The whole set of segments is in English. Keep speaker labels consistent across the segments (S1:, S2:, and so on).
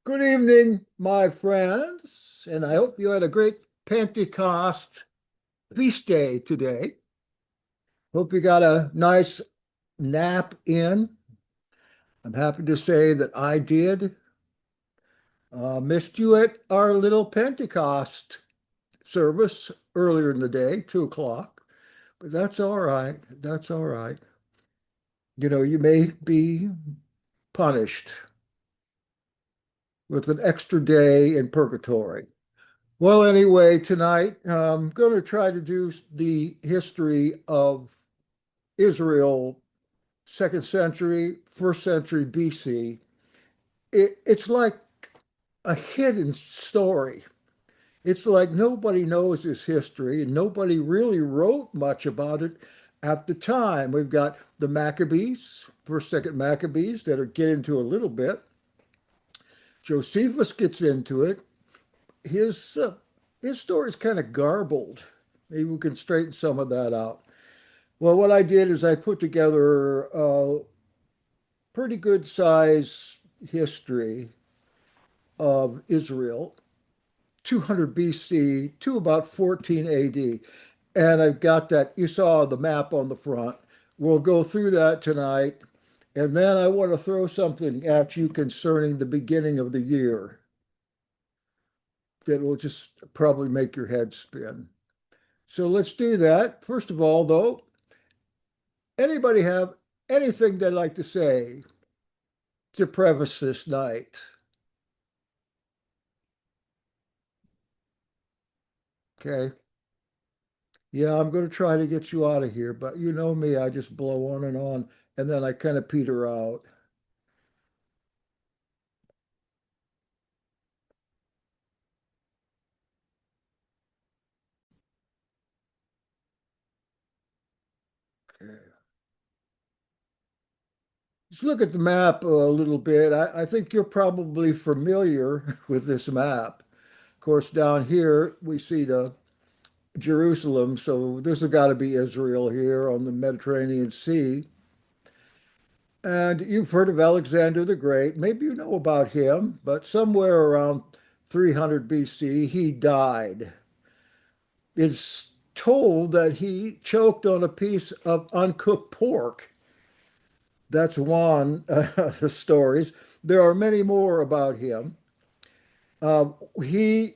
S1: Good evening, my friends, and I hope you had a great Pentecost feast day today. Hope you got a nice nap in. I'm happy to say that I did. Missed you at our little Pentecost service earlier in the day, 2 o'clock, but that's all right. That's all right. You may be punished with an extra day in purgatory. Well, anyway, tonight I'm going to try to do the history of Israel, second century, first century BC. It's like a hidden story. It's like nobody knows this history and nobody really wrote much about it at the time. We've got the Maccabees, first, second Maccabees that are get into a little bit. Josephus gets into it. His uh, his story's kind of garbled. Maybe we can straighten some of that out. Well, what I did is I put together a pretty good size history of Israel, 200 BC to about 14 AD. And I've got that, you saw the map on the front. We'll go through that tonight. And then I want to throw something at you concerning the beginning of the year that will just probably make your head spin. So let's do that. First of all, though, anybody have anything they'd like to say to preface this night? Okay. Yeah, I'm going to try to get you out of here, but you know me, I just blow on, and then I kind of peter out. Okay. Just look at the map a little bit. I think you're probably familiar with this map. Of course, down here we see the Jerusalem, so this has got to be Israel here on the Mediterranean Sea. And you've heard of Alexander the Great. Maybe you know about him, but somewhere around 300 BC, he died. It's told that he choked on a piece of uncooked pork. That's one of the stories. There are many more about him. Uh, he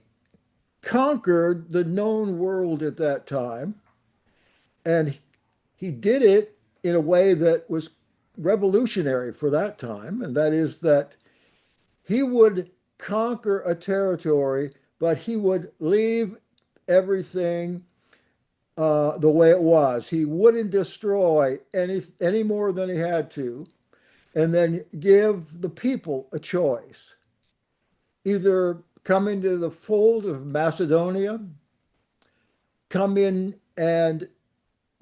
S1: conquered the known world at that time, and he did it in a way that was revolutionary for that time, and that is that he would conquer a territory, but he would leave everything the way it was. He wouldn't destroy any more than he had to, and then give the people a choice: either come into the fold of Macedonia, come in and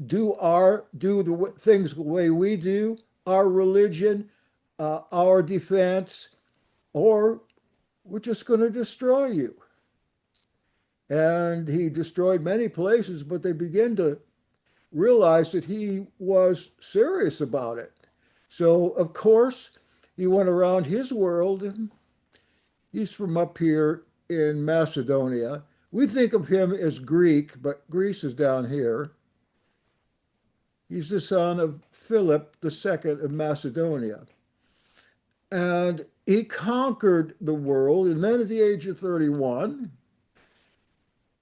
S1: do the things the way we do, our religion, our defense, or we're just going to destroy you. And he destroyed many places, but they began to realize that he was serious about it. So, of course, he went around his world. He's from up here in Macedonia. We think of him as Greek, but Greece is down here. He's the son of Philip II of Macedonia. And he conquered the world. And then at the age of 31,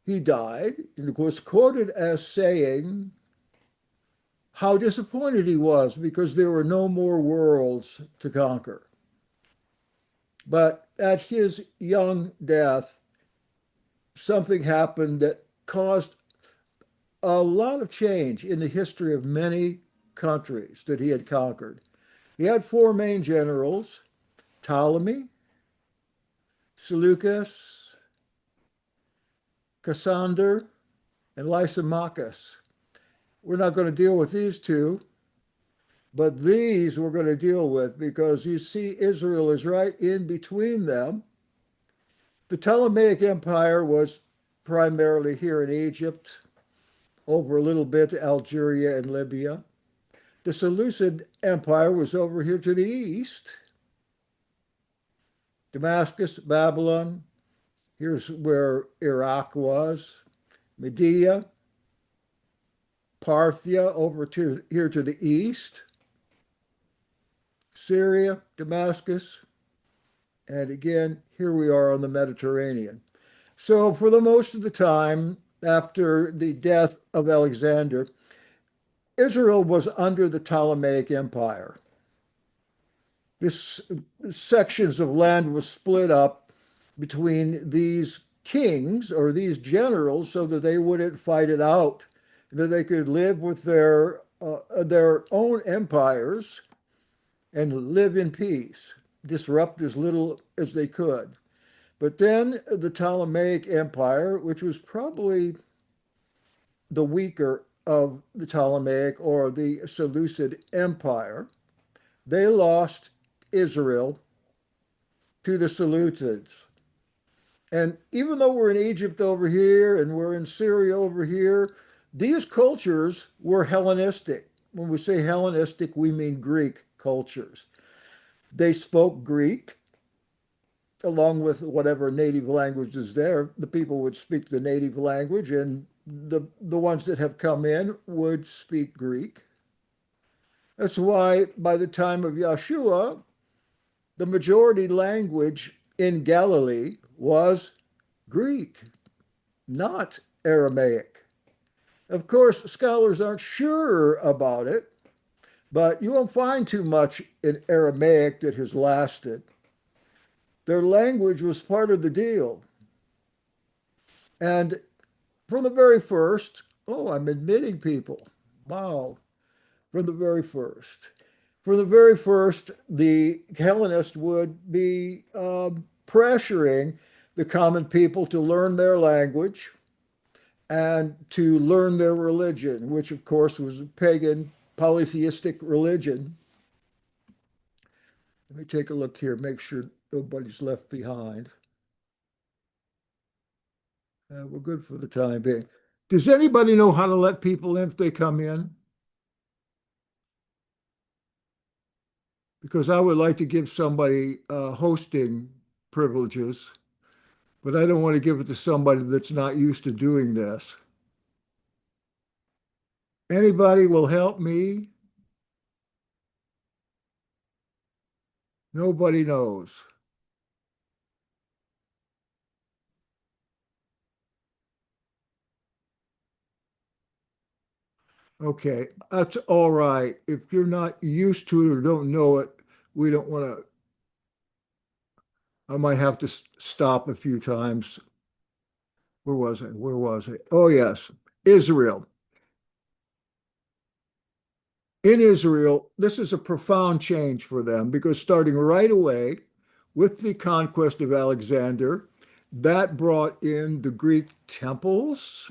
S1: he died and was quoted as saying how disappointed he was because there were no more worlds to conquer. But at his young death, something happened that caused a lot of change in the history of many countries that he had conquered. He had four main generals: Ptolemy, Seleucus, Cassander, and Lysimachus. We're not going to deal with these two, but these we're going to deal with because you see Israel is right in between them. The Ptolemaic Empire was primarily here in Egypt, over a little bit to Algeria and Libya. The Seleucid Empire was over here to the east. Damascus, Babylon. Here's where Iraq was. Media, Parthia over to here to the east. Syria, Damascus. And again, here we are on the Mediterranean. So, for the most of the time after the death of Alexander, Israel was under the Ptolemaic Empire. This sections of land was split up between these kings or these generals so that they wouldn't fight it out, that they could live with their own empires and live in peace, disrupt as little as they could. But then the Ptolemaic Empire, which was probably the weaker of the Ptolemaic or the Seleucid Empire, they lost Israel to the Seleucids. And even though we're in Egypt over here and we're in Syria over here, these cultures were Hellenistic. When we say Hellenistic, we mean Greek cultures. They spoke Greek along with whatever native language is there. The people would speak the native language, and the ones that have come in would speak Greek. That's why by the time of Yahshua, the majority language in Galilee was Greek, not Aramaic. Of course, scholars aren't sure about it, but you won't find too much in Aramaic that has lasted. Their language was part of the deal. And from the very first, oh, I'm admitting people. Wow. From the very first. From the very first, the Hellenists would be pressuring the common people to learn their language and to learn their religion, which of course was a pagan polytheistic religion. Let me take a look here, make sure nobody's left behind. We're good for the time being. Does anybody know how to let people in if they come in? Because I would like to give somebody hosting privileges, but I don't want to give it to somebody that's not used to doing this. Anybody will help me? Nobody knows. Okay, that's all right. If you're not used to it or don't know it, we don't want to. I might have to stop a few times. Where was I? Where was I? Oh, yes, Israel. In Israel, this is a profound change for them because starting right away with the conquest of Alexander, that brought in the Greek temples.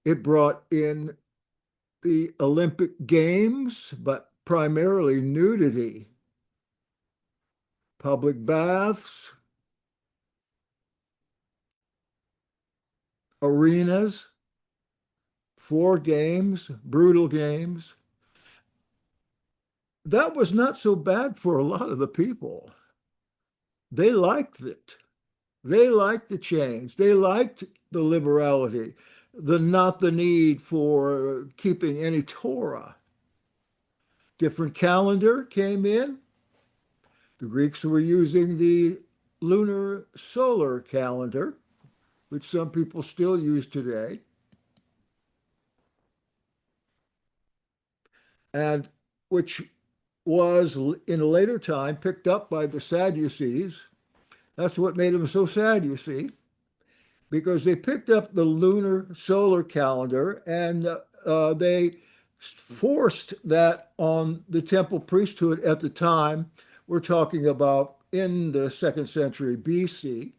S1: It brought in the Olympic Games, but primarily nudity, public baths, arenas, floor games, brutal games. That was not so bad for a lot of the people. They liked it. They liked the change. They liked the liberality, the not the need for keeping any Torah. Different calendar came in. The Greeks were using the lunar solar calendar, which some people still use today, and which was in a later time picked up by the Sadducees. That's what made them so sad, you see, because they picked up the lunar solar calendar and they forced that on the temple priesthood at the time. We're talking about in the second century BC.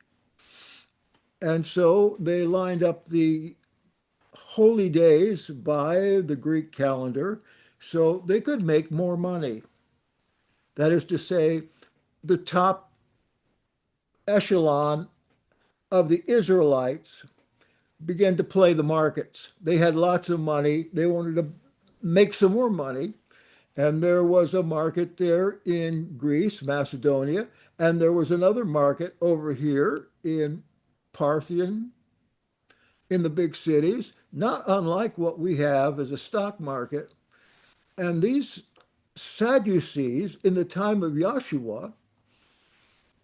S1: And so they lined up the holy days by the Greek calendar so they could make more money. That is to say, the top echelon of the Israelites began to play the markets. They had lots of money. They wanted to make some more money. And there was a market there in Greece, Macedonia, and there was another market over here in Parthian, in the big cities, not unlike what we have as a stock market. And these Sadducees in the time of Yahshua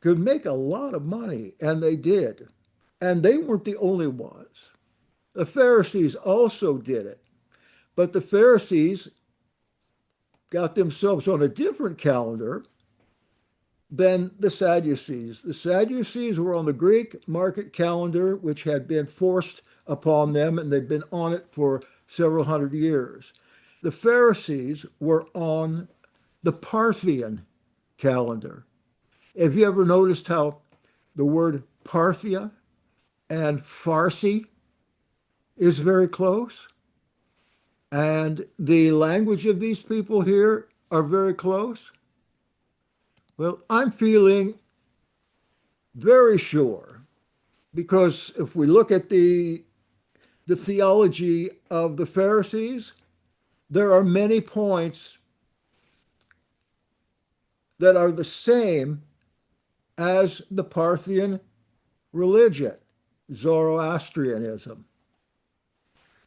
S1: could make a lot of money, and they did. And they weren't the only ones. The Pharisees also did it. But the Pharisees got themselves on a different calendar than the Sadducees. The Sadducees were on the Greek market calendar, which had been forced upon them, and they'd been on it for several hundred years. The Pharisees were on the Parthian calendar. Have you ever noticed how the word Parthia and Farsi is very close? And the language of these people here are very close? Well, I'm feeling very sure because if we look at the theology of the Pharisees, there are many points that are the same as the Parthian religion, Zoroastrianism.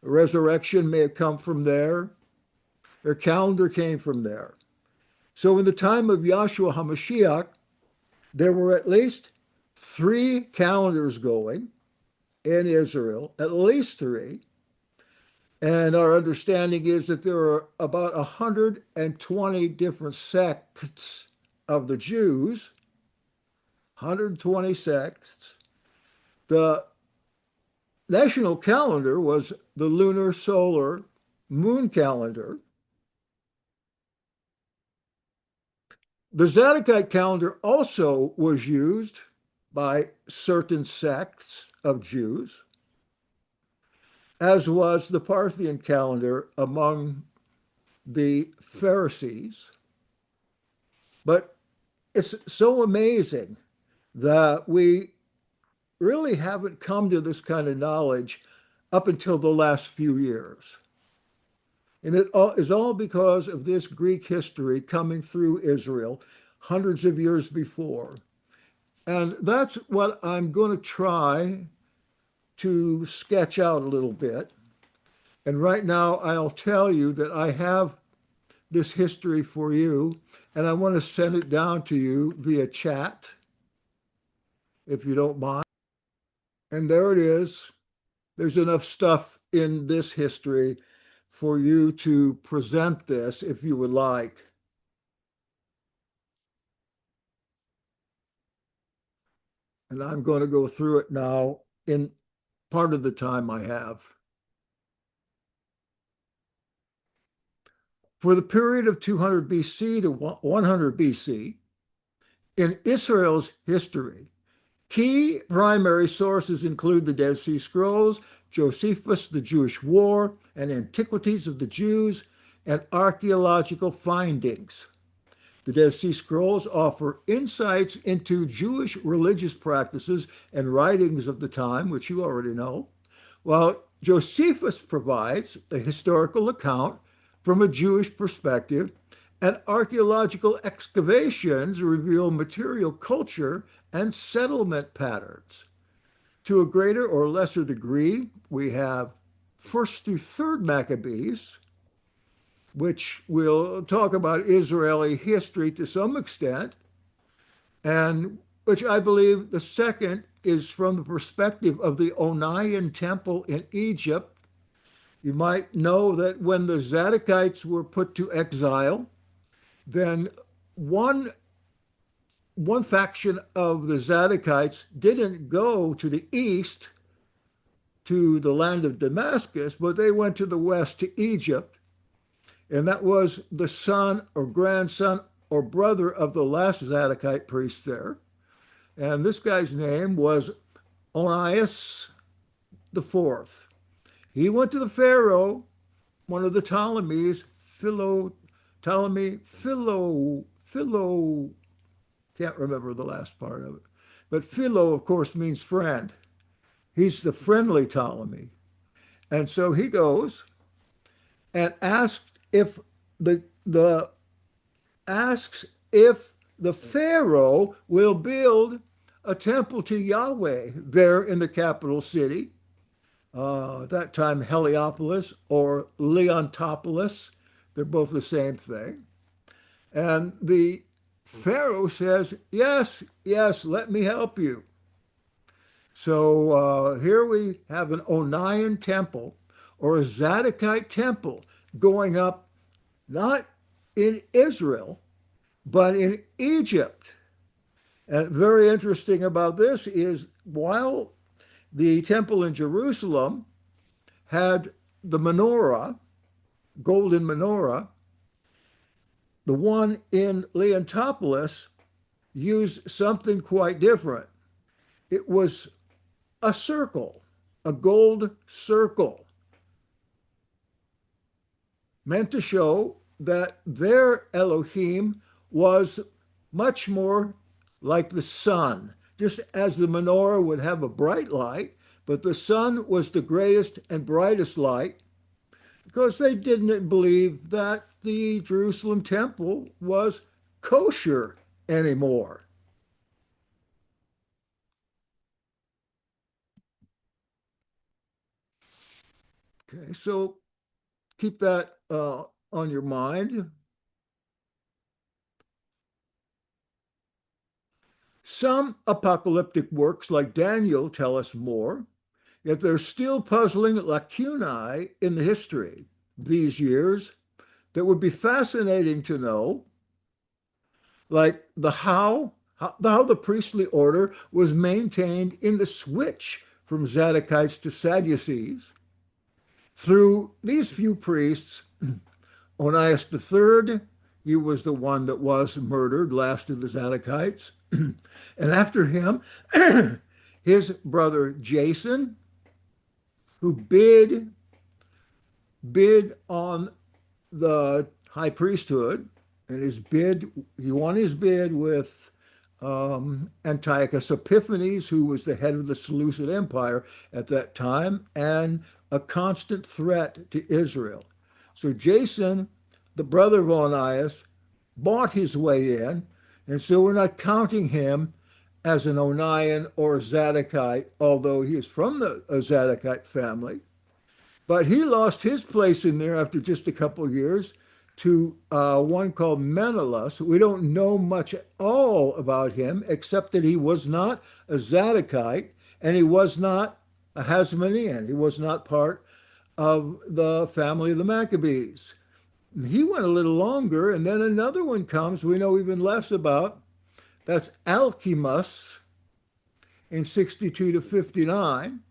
S1: Resurrection may have come from there. Their calendar came from there. So in the time of Yahshua HaMashiach, there were at least three calendars going in Israel, at least three. And our understanding is that there are about 120 different sects of the Jews, 120 sects. The national calendar was the lunar solar moon calendar. The Zadokite calendar also was used by certain sects of Jews, as was the Parthian calendar among the Pharisees. But it's so amazing that we really haven't come to this kind of knowledge up until the last few years. And it is all because of this Greek history coming through Israel hundreds of years before. And that's what I'm going to try to sketch out a little bit. And right now, I'll tell you that I have this history for you, and I want to send it down to you via chat, if you don't mind. And there it is. There's enough stuff in this history for you to present this if you would like. And I'm going to go through it now in part of the time I have. For the period of 200 BC to 100 BC, in Israel's history, key primary sources include the Dead Sea Scrolls, Josephus, the Jewish War, and Antiquities of the Jews, and archaeological findings. The Dead Sea Scrolls offer insights into Jewish religious practices and writings of the time, which you already know, while Josephus provides a historical account from a Jewish perspective, and archaeological excavations reveal material culture and settlement patterns. To a greater or lesser degree, we have first through third Maccabees, which will talk about Israeli history to some extent, and which I believe the second is from the perspective of the Onion Temple in Egypt. You might know that when the Zadokites were put to exile, then one one faction of the Zadokites didn't go to the east to the land of Damascus, but they went to the west to Egypt. And that was the son or grandson or brother of the last Zadokite priest there. And this guy's name was Onias the Fourth. He went to the Pharaoh, one of the Ptolemies, Philo, can't remember the last part of it. But Philo, of course, means friend. He's the friendly Ptolemy. And so he goes and asked if the asks if the Pharaoh will build a temple to Yahweh there in the capital city, at that time Heliopolis or Leontopolis. They're both the same thing. And the Pharaoh says, yes, yes, let me help you. So here we have an Onion temple or a Zadokite temple going up not in Israel, but in Egypt. And very interesting about this is while the temple in Jerusalem had the menorah, golden menorah, the one in Leontopolis used something quite different. It was a circle, a gold circle, meant to show that their Elohim was much more like the sun, just as the menorah would have a bright light, but the sun was the greatest and brightest light because they didn't believe that the Jerusalem temple was kosher anymore. Okay, so keep that on your mind. Some apocalyptic works, like Daniel, tell us more, yet there's still puzzling lacunae in the history these years that would be fascinating to know, like how the priestly order was maintained in the switch from Zadokites to Sadducees through these few priests. Onias III, he was the one that was murdered, last of the Zadokites. And after him, his brother Jason, who bid on the high priesthood, and he won his bid with Antiochus Epiphanes, who was the head of the Seleucid Empire at that time, and a constant threat to Israel. So Jason, the brother of Onias, bought his way in, and so we're not counting him as an Onion or a Zadokite, although he is from the Zadokite family. But he lost his place in there after just a couple of years to one called Menelaus. We don't know much at all about him, except that he was not a Zadokite and he was not a Hasmonean. He was not part of the family of the Maccabees. He went a little longer, and then another one comes we know even less about. That's Alchemus in 62 to 59.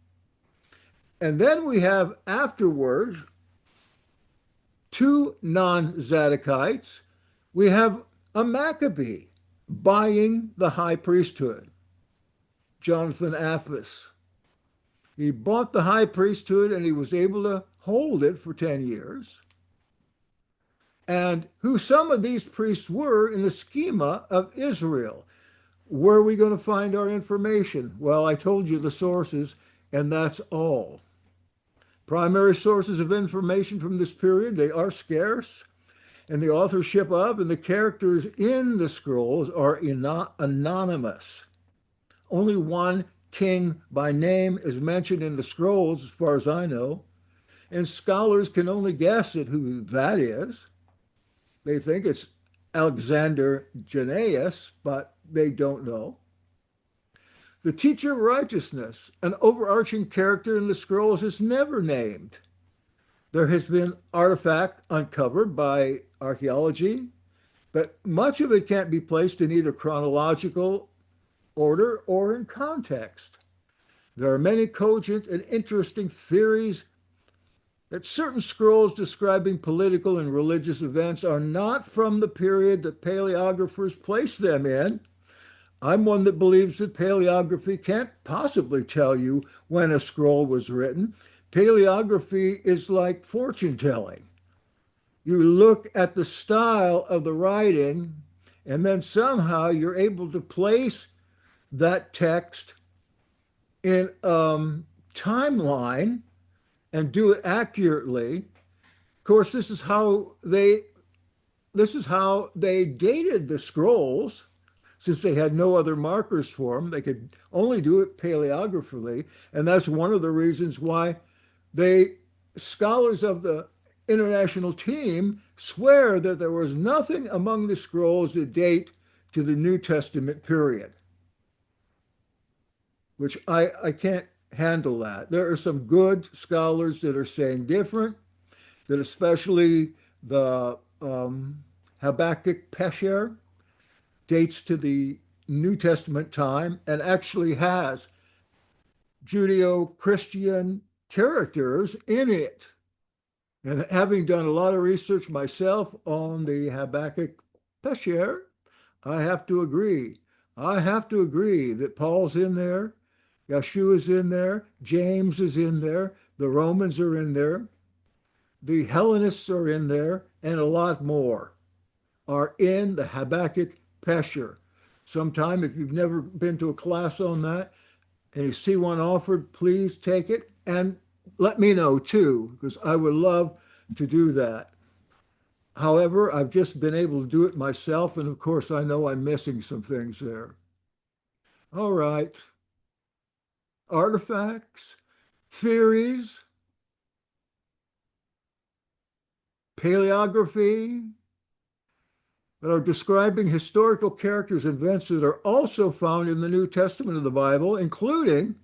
S1: And then we have afterwards two non-Zadokites. We have a Maccabee buying the high priesthood, Jonathan Apphus. He bought the high priesthood and he was able to hold it for 10 years. And who some of these priests were in the schema of Israel. Where are we going to find our information? Well, I told you the sources, and that's all. Primary sources of information from this period, they are scarce, and the authorship of and the characters in the scrolls are anonymous. Only one king by name is mentioned in the scrolls, as far as I know, and scholars can only guess at who that is. They think it's Alexander Jannaeus, but they don't know. The teacher of righteousness, an overarching character in the scrolls, is never named. There has been artifact uncovered by archaeology, but much of it can't be placed in either chronological order or in context. There are many cogent and interesting theories that certain scrolls describing political and religious events are not from the period that paleographers place them in. I'm one that believes that paleography can't possibly tell you when a scroll was written. Paleography is like fortune telling. You look at the style of the writing, and then somehow you're able to place that text in timeline and do it accurately. Of course, this is how this is how they dated the scrolls, since they had no other markers for them. They could only do it paleographically, and that's one of the reasons why they scholars of the international team swear that there was nothing among the scrolls that date to the New Testament period, which I can't handle that. There are some good scholars that are saying different, that especially the Habakkuk Pesher dates to the New Testament time and actually has Judeo-Christian characters in it. And having done a lot of research myself on the Habakkuk Pesher, I have to agree. I have to agree that Paul's in there, Yahshua is in there, James is in there, the Romans are in there, the Hellenists are in there, and a lot more are in the Habakkuk Pesher. Sometime, if you've never been to a class on that and you see one offered, please take it and let me know too, because I would love to do that. However, I've just been able to do it myself, and of course, I know I'm missing some things there. All right, artifacts, theories, paleography that are describing historical characters and events that are also found in the New Testament of the Bible, including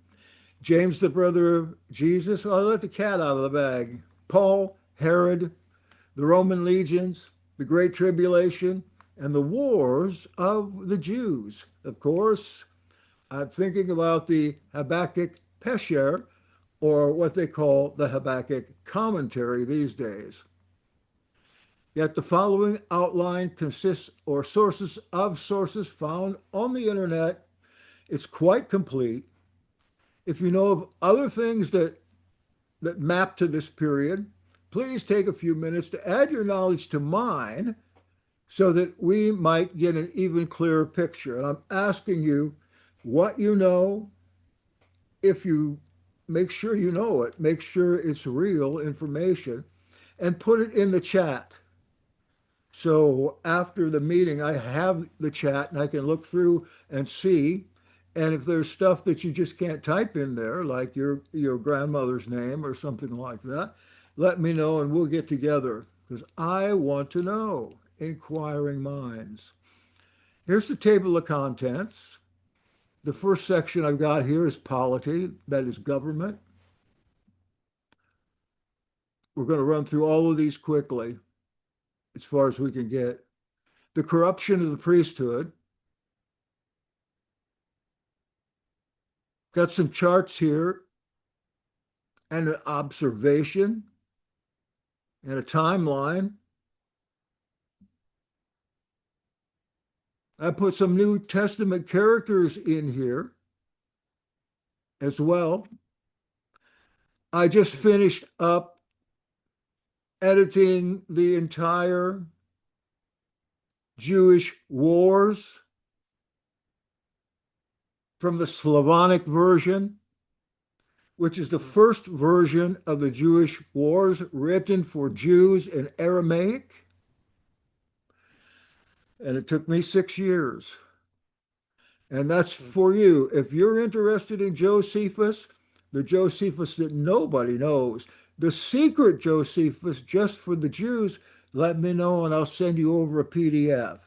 S1: James, the brother of Jesus. Oh, I let the cat out of the bag. Paul, Herod, the Roman legions, the Great Tribulation, and the wars of the Jews. Of course, I'm thinking about the Habakkuk Pesher, or what they call the Habakkuk commentary these days. Yet the following outline consists or sources of sources found on the internet. It's quite complete. If you know of other things that map to this period, please take a few minutes to add your knowledge to mine so that we might get an even clearer picture. And I'm asking you what you know. If you make sure you know it, make sure it's real information, and put it in the chat. So after the meeting, I have the chat and I can look through and see. And if there's stuff that you just can't type in there, like your grandmother's name or something like that, let me know and we'll get together because I want to know. Inquiring minds. Here's the table of contents. The first section I've got here is polity, that is government. We're going to run through all of these quickly as far as we can get. The corruption of the priesthood. Got some charts here and an observation and a timeline. I put some New Testament characters in here as well. I just finished up editing the entire Jewish wars from the Slavonic version, which is the first version of the Jewish wars written for Jews in Aramaic. And it took me 6 years. And that's for you. If you're interested in Josephus, the Josephus that nobody knows, the secret Josephus just for the Jews, let me know and I'll send you over a PDF.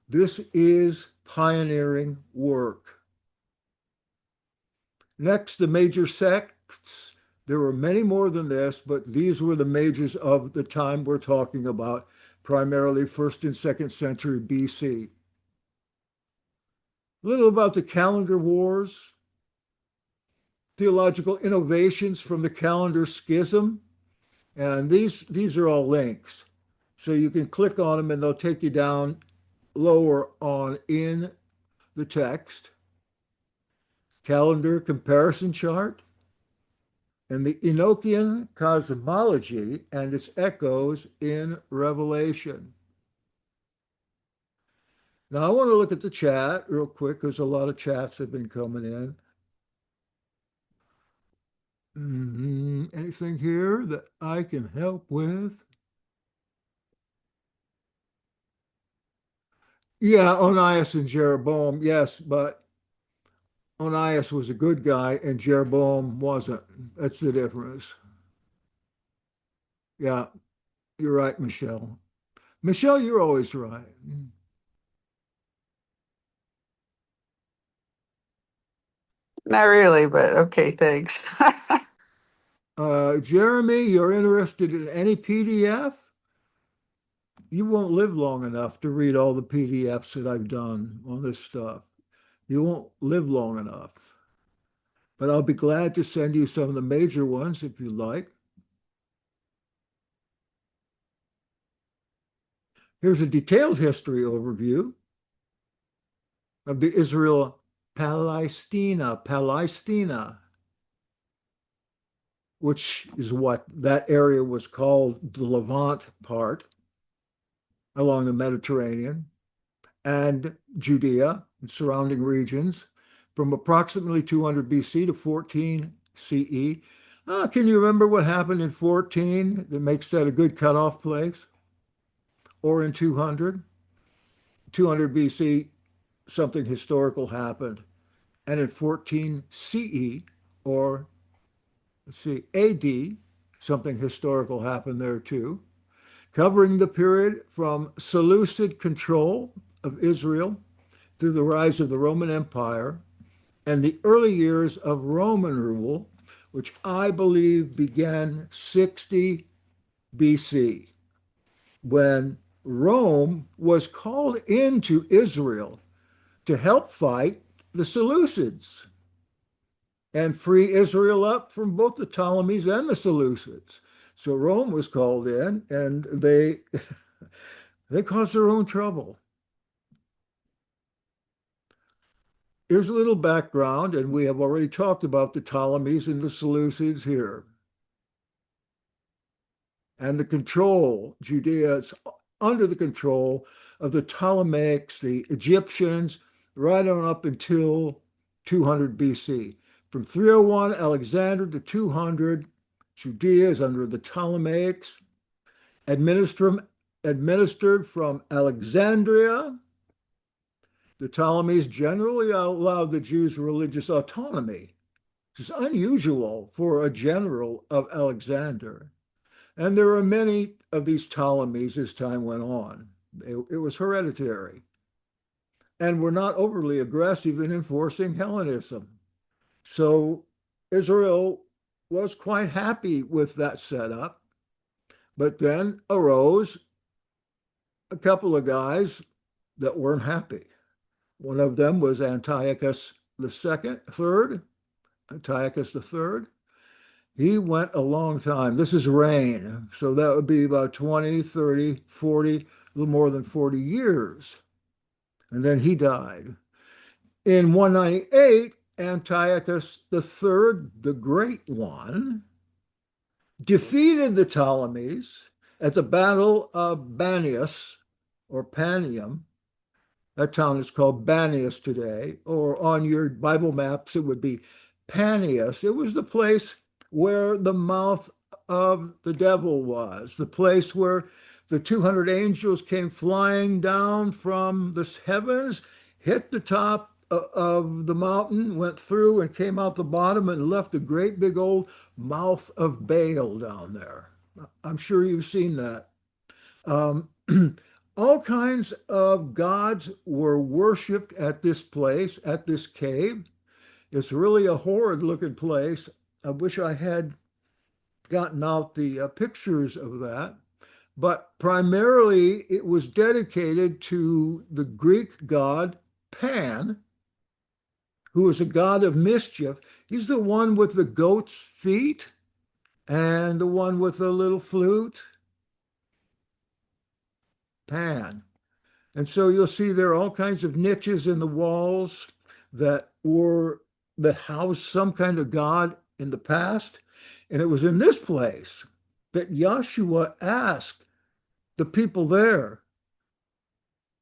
S1: This is pioneering work. Next, the major sects. There were many more than this, but these were the majors of the time we're talking about, primarily first and second century BC. A little about the calendar wars, theological innovations from the calendar schism, and these are all links. So you can click on them and they'll take you down lower on in the text. Calendar comparison chart, and the Enochian cosmology and its echoes in Revelation. Now, I want to look at the chat real quick because a lot of chats have been coming in. Anything here that I can help with? Yeah, Onias and Jeroboam, yes, but Onias was a good guy and Jeroboam wasn't. That's the difference. Yeah, you're right, Michelle. Michelle, you're always right.
S2: Not really, but okay, thanks.
S1: Jeremy, you're interested in any PDF? You won't live long enough to read all the PDFs that I've done on this stuff. You won't live long enough. But I'll be glad to send you some of the major ones if you like. Here's a detailed history overview of the Israel Palestina, which is what that area was called the Levant part along the Mediterranean, and Judea and surrounding regions from approximately 200 BC to 14 CE. Can you remember what happened in 14 that makes that a good cutoff place? Or in 200? 200 BC, something historical happened. And in 14 CE, or let's see, AD, something historical happened there too, covering the period from Seleucid control of Israel through the rise of the Roman Empire and the early years of Roman rule, which I believe began 60 BC, when Rome was called into Israel to help fight the Seleucids and free Israel up from both the Ptolemies and the Seleucids. So Rome was called in, and they they caused their own trouble. Here's a little background, and we have already talked about the Ptolemies and the Seleucids here. And the control, Judea is under the control of the Ptolemaics, the Egyptians, right on up until 200 BC. From 301 Alexander to 200, Judea is under the Ptolemaics, administered from Alexandria. The Ptolemies generally allowed the Jews religious autonomy, which is unusual for a general of Alexander. And there were many of these Ptolemies as time went on. It was hereditary and were not overly aggressive in enforcing Hellenism. So Israel was quite happy with that setup. But then arose a couple of guys that weren't happy. One of them was Antiochus the second, third, Antiochus the third. He went a long time. This is reign. So that would be about 20, 30, 40, a little more than 40 years. And then he died. In 198, Antiochus the third, the Great One, defeated the Ptolemies at the Battle of Banias or Panium. That town is called Banias today, or on your Bible maps, it would be Panias. It was the place where the mouth of the devil was, the place where the 200 angels came flying down from the heavens, hit the top of the mountain, went through and came out the bottom and left a great big old mouth of Baal down there. I'm sure you've seen that. Um, all kinds of gods were worshipped at this place, at this cave. It's really a horrid looking place. I wish I had gotten out the pictures of that. But primarily, it was dedicated to the Greek god Pan, who is a god of mischief. He's the one with the goat's feet and the one with the little flute. Pan. And so you'll see there are all kinds of niches in the walls that housed some kind of god in the past. And it was in this place that Yahshua asked the people there,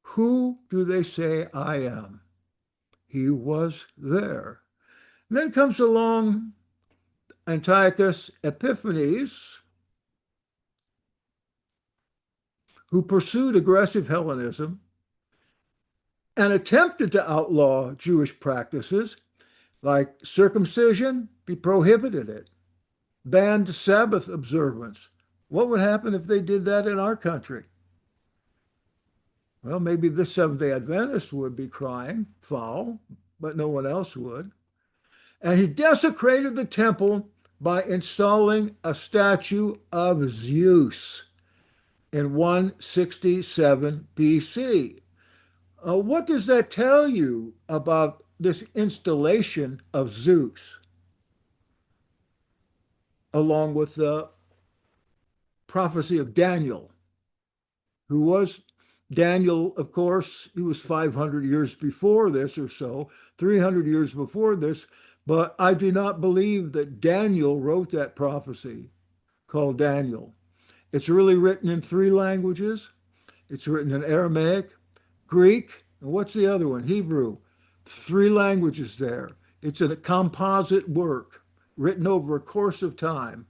S1: "Who do they say I am?" He was there. Then comes along Antiochus Epiphanes, who pursued aggressive Hellenism and attempted to outlaw Jewish practices like circumcision. He prohibited it, banned Sabbath observance. What would happen if they did that in our country? Well, maybe the Seventh day Adventists would be crying foul, but no one else would. And he desecrated the temple by installing a statue of Zeus in 167 BC. What does that tell you about this installation of Zeus, along with the prophecy of Daniel, who was Daniel, of course, he was 500 years before this or so, 300 years before this, but I do not believe that Daniel wrote that prophecy called Daniel. It's really written in three languages. It's written in Aramaic, Greek, and what's the other one? Hebrew. Three languages there. It's a composite work written over a course of time.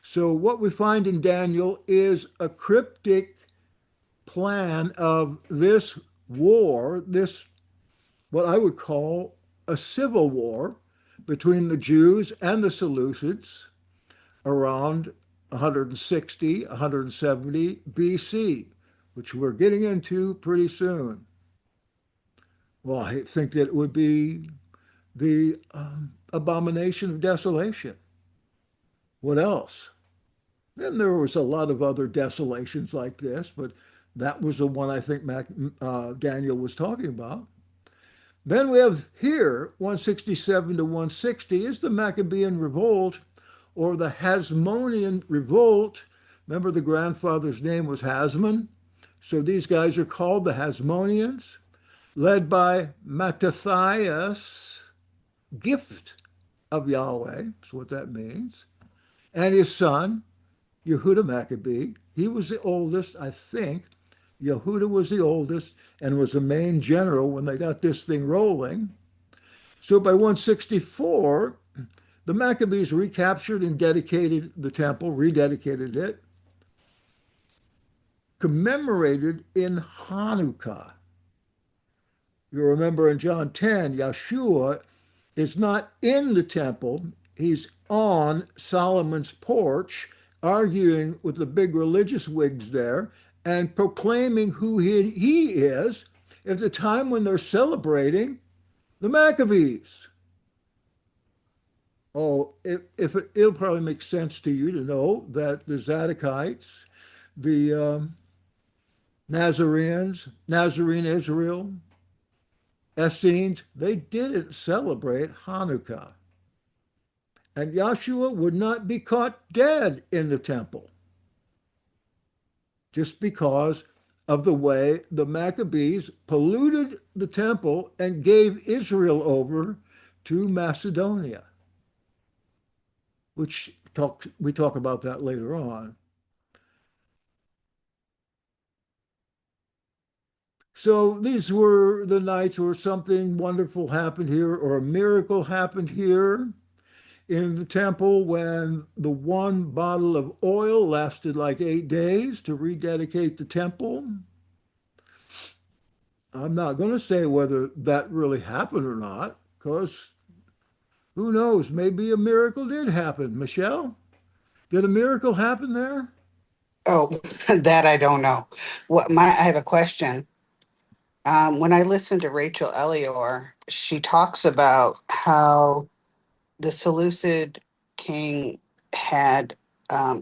S1: So, what we find in Daniel is a cryptic plan of this war, this what I would call a civil war between the Jews and the Seleucids around 160, 170 BC, which we're getting into pretty soon. Well, I think that it would be the abomination of desolation. What else? And there was a lot of other desolations like this, but that was the one I think Daniel was talking about. Then we have here 167 to 160 is the Maccabean revolt or the Hasmonean revolt. Remember, the grandfather's name was Hasmon. So these guys are called the Hasmoneans, led by Mattathias, gift of Yahweh, that's what that means, and his son, Yehuda Maccabee. He was the oldest, I think. Yehuda was the oldest and was the main general when they got this thing rolling. So by 164, the Maccabees recaptured and dedicated the temple, rededicated it, commemorated in Hanukkah. You remember in John 10, Yahshua is not in the temple. He's on Solomon's porch, arguing with the big religious wigs there and proclaiming who he is at the time when they're celebrating the Maccabees. Oh, it'll probably make sense to you to know that the Zadokites, the Nazarenes, Nazarene Israel, Essenes, they didn't celebrate Hanukkah. And Yahshua would not be caught dead in the temple just because of the way the Maccabees polluted the temple and gave Israel over to Macedonia, which we talk about that later on. So these were the nights where something wonderful happened here or a miracle happened here in the temple when the one bottle of oil lasted like 8 days to rededicate the temple. I'm not going to say whether that really happened or not, because who knows? Maybe a miracle did happen. Michelle, did a miracle happen there?
S2: Oh, that I don't know. I have a question. When I listen to Rachel Elior, she talks about how the Seleucid king had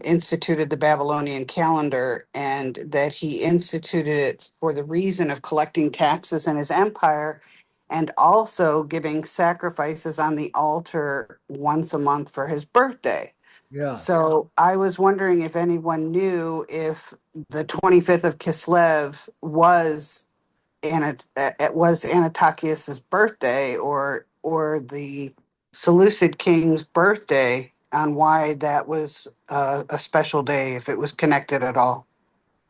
S2: instituted the Babylonian calendar and that he instituted it for the reason of collecting taxes in his empire and also giving sacrifices on the altar once a month for his birthday.
S1: Yeah.
S2: So I was wondering if anyone knew if the 25th of Kislev was it was Antiocchus's birthday or the Seleucid king's birthday, on why that was a special day, if it was connected at all.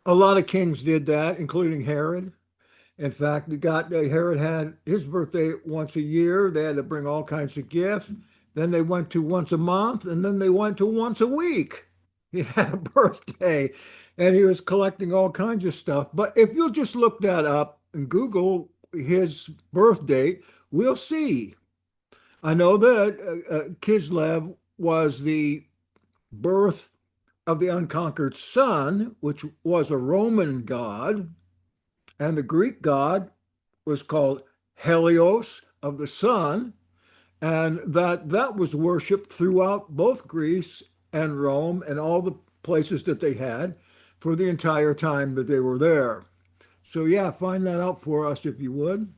S1: A lot of kings did that, including Herod. In fact, Herod had his birthday once a year. They had to bring all kinds of gifts. Then they went to once a month, and then they went to once a week. He had a birthday, and he was collecting all kinds of stuff. But if you'll just look that up and Google his birth date, we'll see. I know that Kislev was the birth of the unconquered sun, which was a Roman god, and the Greek god was called Helios of the sun, and that was worshipped throughout both Greece and Rome and all the places that they had for the entire time that they were there. So yeah, find that out for us if you would.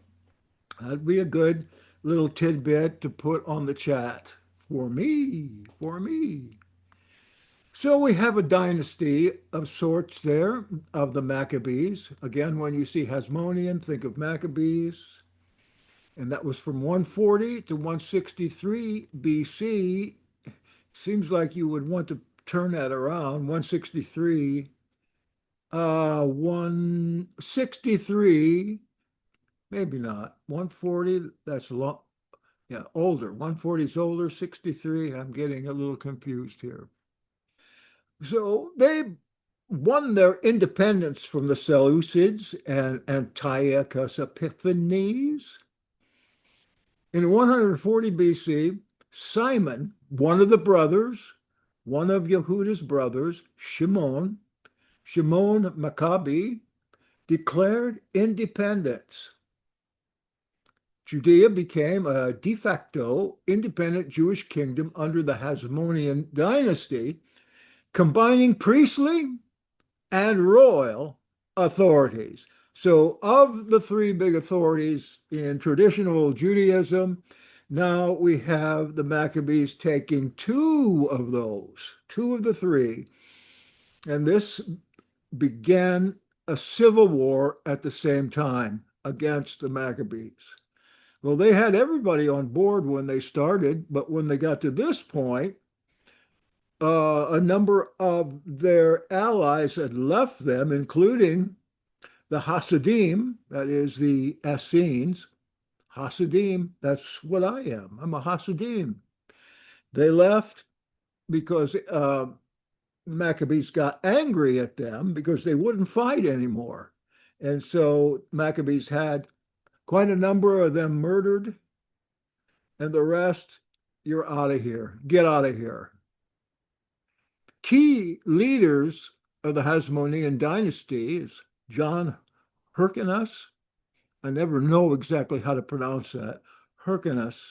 S1: That'd be a good little tidbit to put on the chat for me, for me. So we have a dynasty of sorts there of the Maccabees. Again, when you see Hasmonean, think of Maccabees. And that was from 140 to 163 BC. Seems like you would want to turn that around. 163, 163, maybe not. 140, that's long. Yeah, older. 140 is older. 63, I'm getting a little confused here. So they won their independence from the Seleucids and Antiochus Epiphanes. In 140 BC, Simon, one of the brothers, one of Yehuda's brothers, Shimon Maccabi, declared independence. Judea became a de facto independent Jewish kingdom under the Hasmonean dynasty, combining priestly and royal authorities. So, of the three big authorities in traditional Judaism, now we have the Maccabees taking two of those, two of the three. And this began a civil war at the same time against the Maccabees. Well, they had everybody on board when they started, but when they got to this point, a number of their allies had left them, including the Hasidim, that is the Essenes. Hasidim, that's what I am. I'm a Hasidim. They left because Maccabees got angry at them because they wouldn't fight anymore. And so Maccabees had quite a number of them murdered, and the rest, you're out of here. Get out of here. Key leaders of the Hasmonean dynasty is John Hyrcanus. I never know exactly how to pronounce that. Hyrcanus.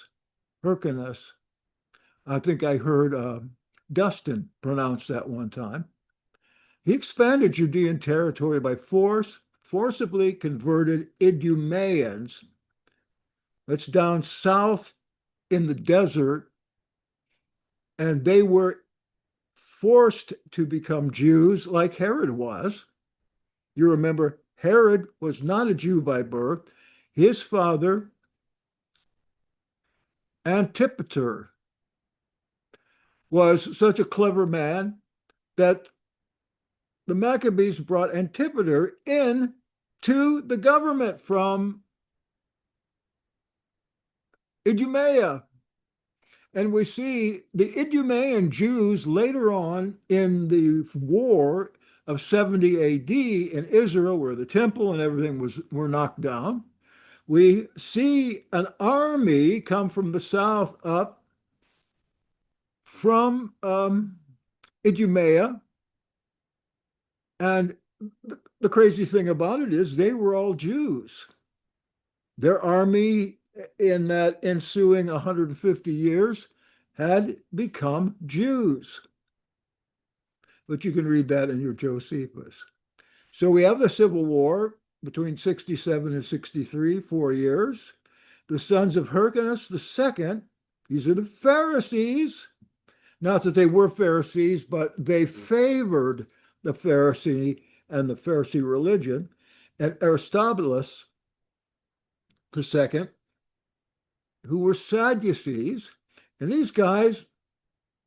S1: Hyrcanus. I think I heard Dustin pronounce that one time. He expanded Judean territory by force, forcibly converted Idumeans. That's down south in the desert, and they were forced to become Jews like Herod was. You remember, Herod was not a Jew by birth. His father, Antipater, was such a clever man that the Maccabees brought Antipater in to the government from Idumea. And we see the Idumean Jews later on in the war of 70 AD in Israel, where the temple and everything were knocked down. We see an army come from the south up from Idumea. And the crazy thing about it is they were all Jews. Their army in that ensuing 150 years had become Jews. But you can read that in your Josephus. So we have the Civil War between 67 and 63, 4 years. The sons of Hyrcanus the second, these are the Pharisees. Not that they were Pharisees, but they favored the Pharisee and the Pharisee religion. And Aristobulus the second, who were Sadducees. And these guys,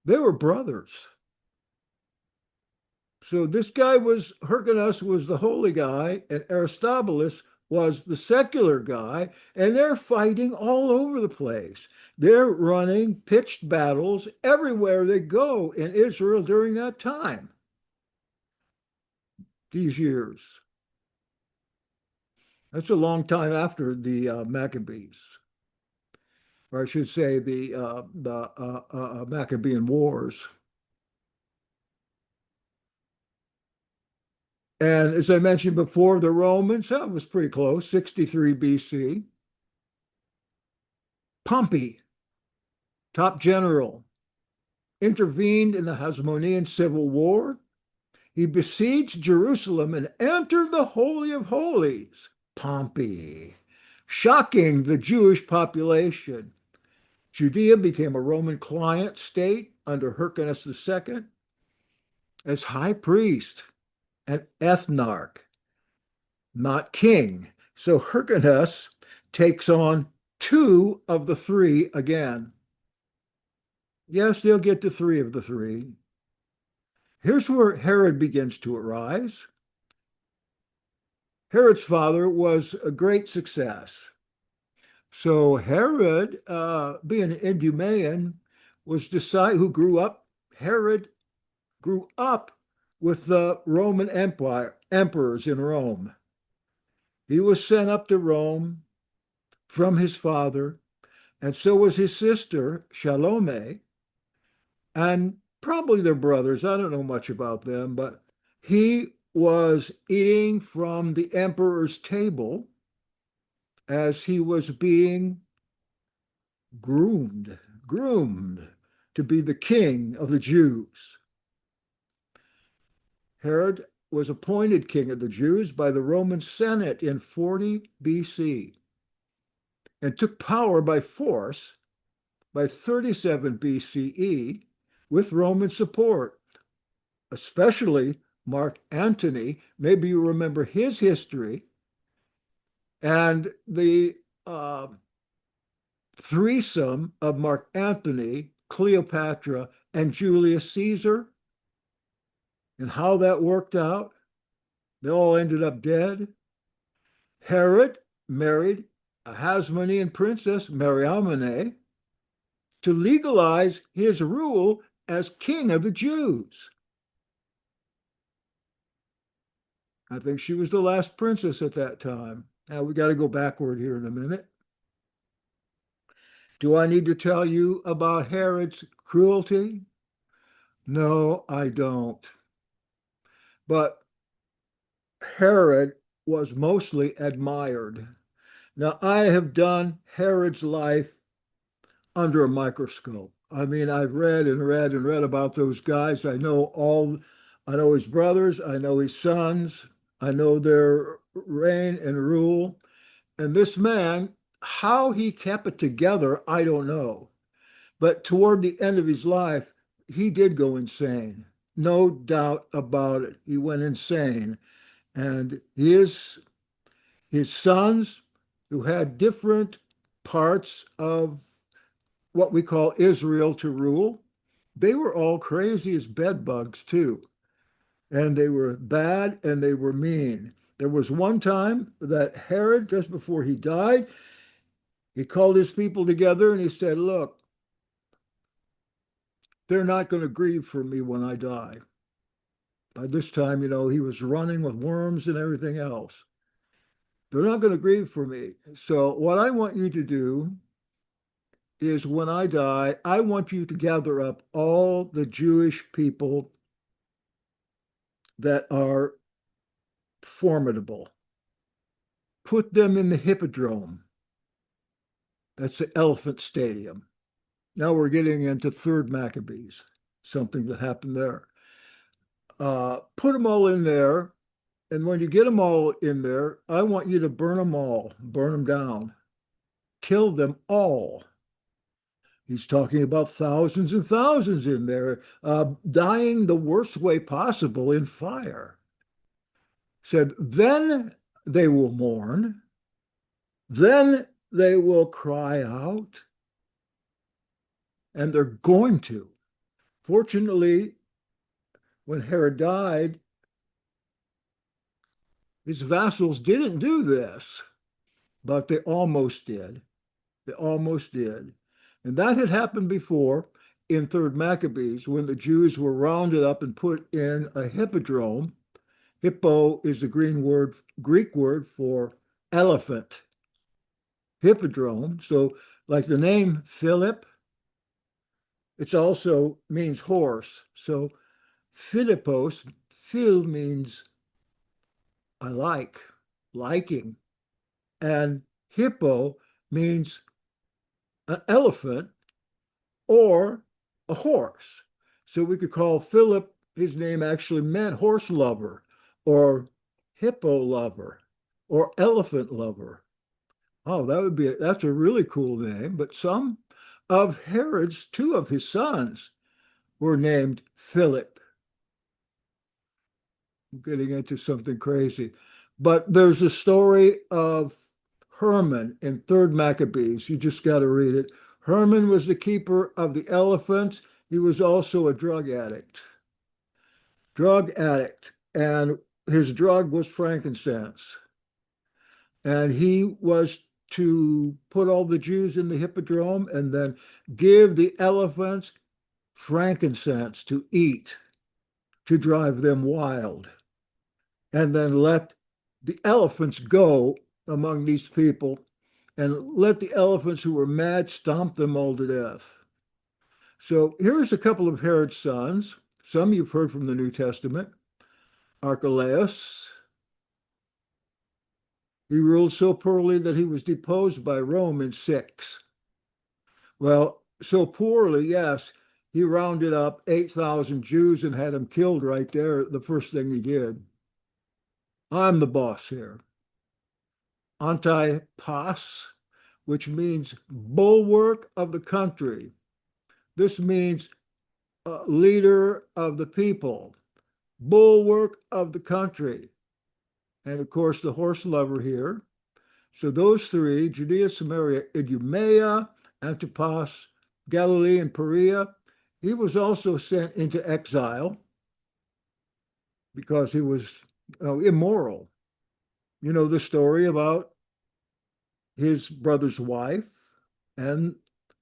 S1: they were brothers. So this guy was, Hyrcanus was the holy guy, and Aristobulus was the secular guy, and they're fighting all over the place. They're running pitched battles everywhere they go in Israel during that time, these years. That's a long time after the Maccabees, or I should say the Maccabean Wars. And as I mentioned before, the Romans, that was pretty close, 63 BC. Pompey, top general, intervened in the Hasmonean Civil War. He besieged Jerusalem and entered the Holy of Holies. Pompey, shocking the Jewish population. Judea became a Roman client state under Hyrcanus II as high priest and ethnarch, not king. So Hyrcanus takes on two of the three again. Yes, they'll get to three of the three. Here's where Herod begins to arise. Herod's father was a great success. So Herod, being an Idumean, who grew up. Herod grew up with the Roman Empire emperors in Rome. He was sent up to Rome from his father, and so was his sister Salome, and probably their brothers. I don't know much about them, but he was eating from the emperor's table as he was being groomed to be the king of the Jews. Herod was appointed king of the Jews by the Roman Senate in 40 BC and took power by force by 37 BCE with Roman support, especially Mark Antony. Maybe you remember his history and the threesome of Mark Antony, Cleopatra, and Julius Caesar, and how that worked out. They all ended up dead. Herod married a Hasmonean princess, Mariamne, to legalize his rule as king of the Jews. I think she was the last princess at that time. Now we got to go backward here in a minute. Do I need to tell you about Herod's cruelty? No, I don't. But Herod was mostly admired. Now, I have done Herod's life under a microscope. I mean, I've read and read and read about those guys. I know his brothers, I know his sons, I know their reign and rule. And this man, how he kept it together, I don't know. But toward the end of his life, he did go insane. No doubt about it. He went insane. And his sons, who had different parts of what we call Israel to rule, they were all crazy as bedbugs too. And they were bad and they were mean. There was one time that Herod, just before he died, he called his people together and he said, "Look, they're not going to grieve for me when I die." By this time, he was running with worms and everything else. They're not going to grieve for me. So, what I want you to do is when I die, I want you to gather up all the Jewish people that are formidable. Put them in the Hippodrome. That's the Elephant Stadium. Now we're getting into Third Maccabees, something that happened there. Put them all in there. And when you get them all in there, I want you to burn them all, burn them down, kill them all. He's talking about thousands and thousands in there, dying the worst way possible in fire. Said, then they will mourn, then they will cry out, and they're going to. Fortunately, when Herod died, his vassals didn't do this, but they almost did. They almost did. And that had happened before in Third Maccabees when the Jews were rounded up and put in a hippodrome. Hippo is the Greek word for elephant, hippodrome. So, like the name Philip, it also means horse. So, Philippos, Phil means I like, liking. And hippo means an elephant or a horse. So we could call Philip, his name actually meant horse lover or hippo lover or elephant lover. Oh, that's a really cool name. But some of Herod's, two of his sons, were named Philip. I'm getting into something crazy. But there's a story of Herman in Third Maccabees. You just got to read it. Herman was the keeper of the elephants. He was also a drug addict. Drug addict. And his drug was frankincense. And he was to put all the Jews in the hippodrome and then give the elephants frankincense to eat to drive them wild, and then let the elephants go among these people and let the elephants who were mad stomp them all to death. So here's a couple of Herod's sons. Some you've heard from the New Testament. Archelaus. He ruled so poorly that he was deposed by Rome in 6. Well, so poorly, yes, he rounded up 8,000 Jews and had them killed right there, the first thing he did. I'm the boss here. Antipas, which means bulwark of the country. This means leader of the people, bulwark of the country. And of course, the horse lover here. So those three, Judea, Samaria, Idumea, Antipas, Galilee, and Perea, he was also sent into exile because he was immoral. You know the story about his brother's wife and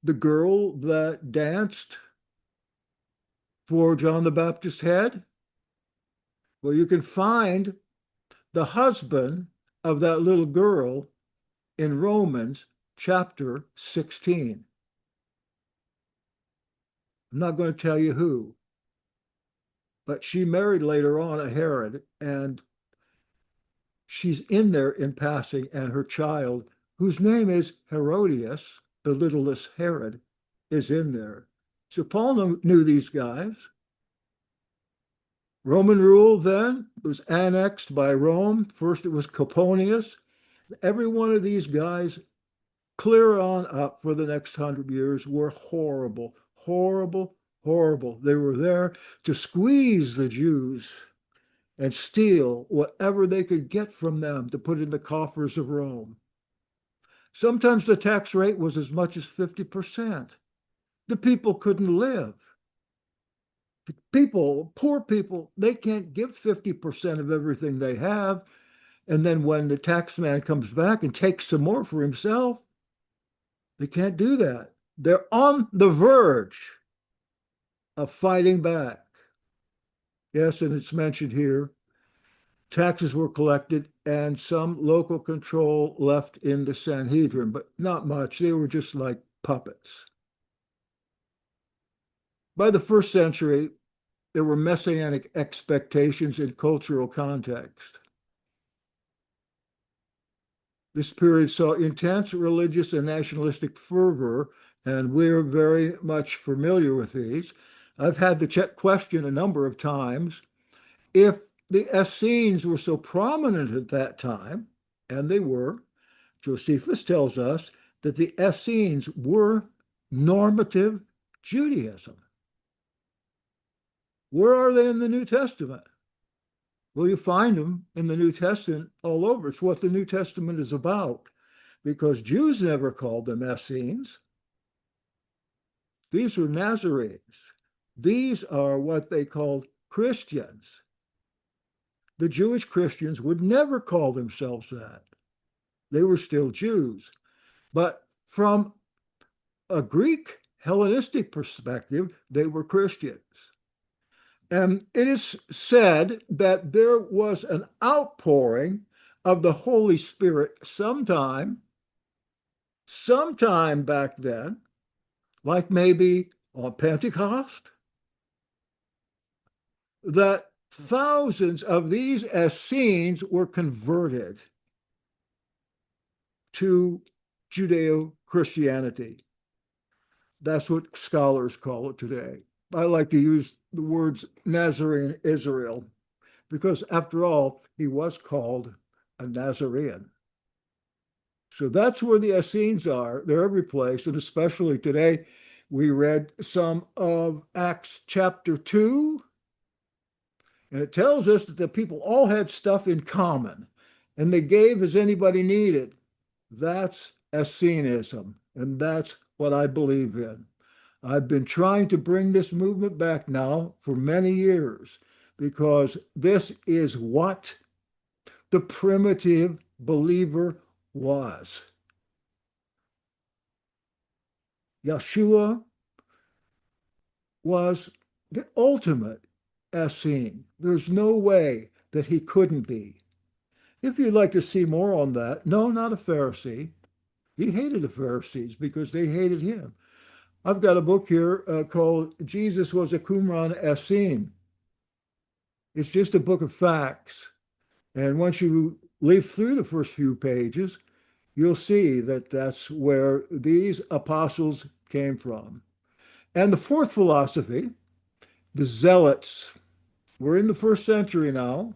S1: the girl that danced for John the Baptist's head? Well, you can find the husband of that little girl in Romans chapter 16. I'm not going to tell you who, but she married later on a Herod, and she's in there in passing, and her child, whose name is Herodias, the littlest Herod, is in there. So Paul knew these guys. Roman rule then was annexed by Rome. First, it was Coponius. Every one of these guys, clear on up for the next 100 years, were horrible, horrible, horrible. They were there to squeeze the Jews and steal whatever they could get from them to put in the coffers of Rome. Sometimes the tax rate was as much as 50%. The people couldn't live. The people, poor people, they can't give 50% of everything they have. And then when the tax man comes back and takes some more for himself, they can't do that. They're on the verge of fighting back. Yes, and it's mentioned here taxes were collected and some local control left in the Sanhedrin, but not much. They were just like puppets. By the first century, there were messianic expectations in cultural context. This period saw intense religious and nationalistic fervor, and we're very much familiar with these. I've had the question a number of times if the Essenes were so prominent at that time, and they were. Josephus tells us that the Essenes were normative Judaism. Where are they in the New Testament? Well, you find them in the New Testament all over. It's what the New Testament is about, because Jews never called them Essenes. These were Nazarenes. These are what they called Christians. The Jewish Christians would never call themselves that. They were still Jews. But from a Greek Hellenistic perspective, they were Christians. And it is said that there was an outpouring of the Holy Spirit sometime back then, like maybe on Pentecost, that thousands of these Essenes were converted to Judeo Christianity. That's what scholars call it today. I like to use the words Nazarene Israel because, after all, he was called a Nazarene. So that's where the Essenes are. They're every place. And especially today, we read some of Acts chapter 2, and it tells us that the people all had stuff in common and they gave as anybody needed. That's Essenism, and that's what I believe in. I've been trying to bring this movement back now for many years because this is what the primitive believer was. Yahshua was the ultimate Essene. There's no way that he couldn't be. If you'd like to see more on that, no, not a Pharisee. He hated the Pharisees because they hated him. I've got a book here called Jesus Was a Qumran Essene. It's just a book of facts. And once you leaf through the first few pages, you'll see that that's where these apostles came from. And the fourth philosophy, the Zealots, we're in the first century now.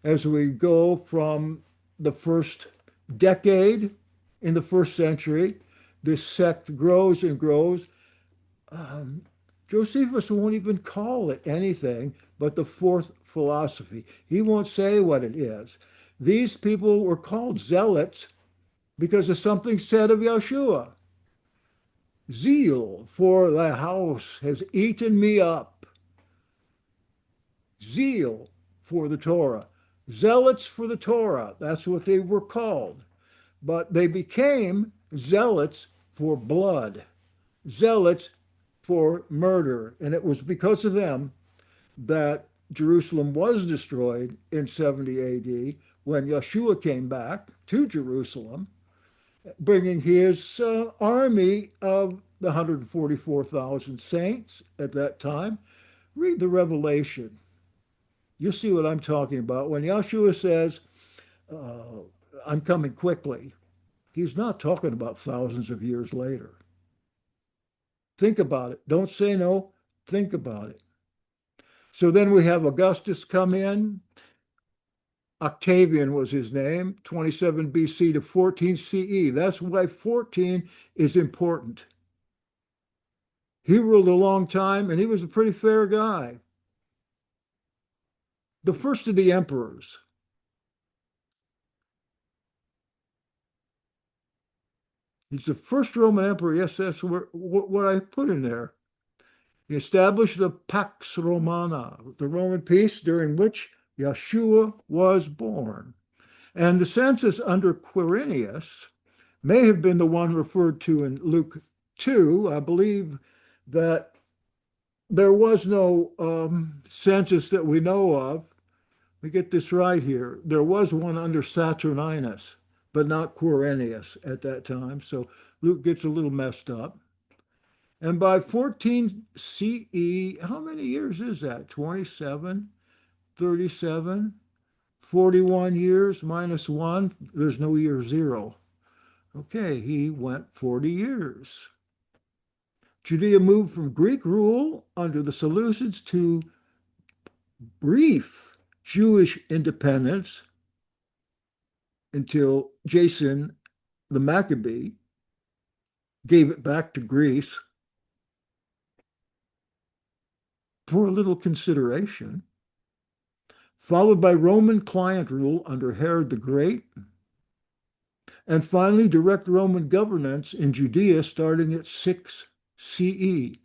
S1: As we go from the first decade in the first century, this sect grows and grows. Um, Josephus won't even call it anything but the fourth philosophy. He won't say what it is. These people were called zealots because of something said of Yahshua. Zeal for the house has eaten me up. Zeal for the Torah. Zealots for the Torah. That's what they were called. But they became zealots for blood, zealots for murder. And it was because of them that Jerusalem was destroyed in 70 AD when Yeshua came back to Jerusalem, bringing his army of the 144,000 saints at that time. Read the Revelation. You'll see what I'm talking about. When Yeshua says, uh, I'm coming quickly, he's not talking about thousands of years later. Think about it. Don't say no. Think about it. So then we have Augustus come in. Octavian was his name, 27 BC to 14 CE. That's why 14 is important. He ruled a long time and he was a pretty fair guy. The first of the emperors. He's the first Roman emperor. Yes, that's what I put in there. He established the Pax Romana, the Roman peace during which Yeshua was born. And the census under Quirinius may have been the one referred to in Luke 2. I believe that there was no census that we know of. We get this right here. There was one under Saturninus, but not Quirinius at that time. So Luke gets a little messed up. And by 14 CE, how many years is that? 27, 37, 41 years minus one. There's no year zero. Okay, he went 40 years. Judea moved from Greek rule under the Seleucids to brief Jewish independence until Jason the Maccabee gave it back to Greece for a little consideration, followed by Roman client rule under Herod the Great, and finally direct Roman governance in Judea starting at 6 CE.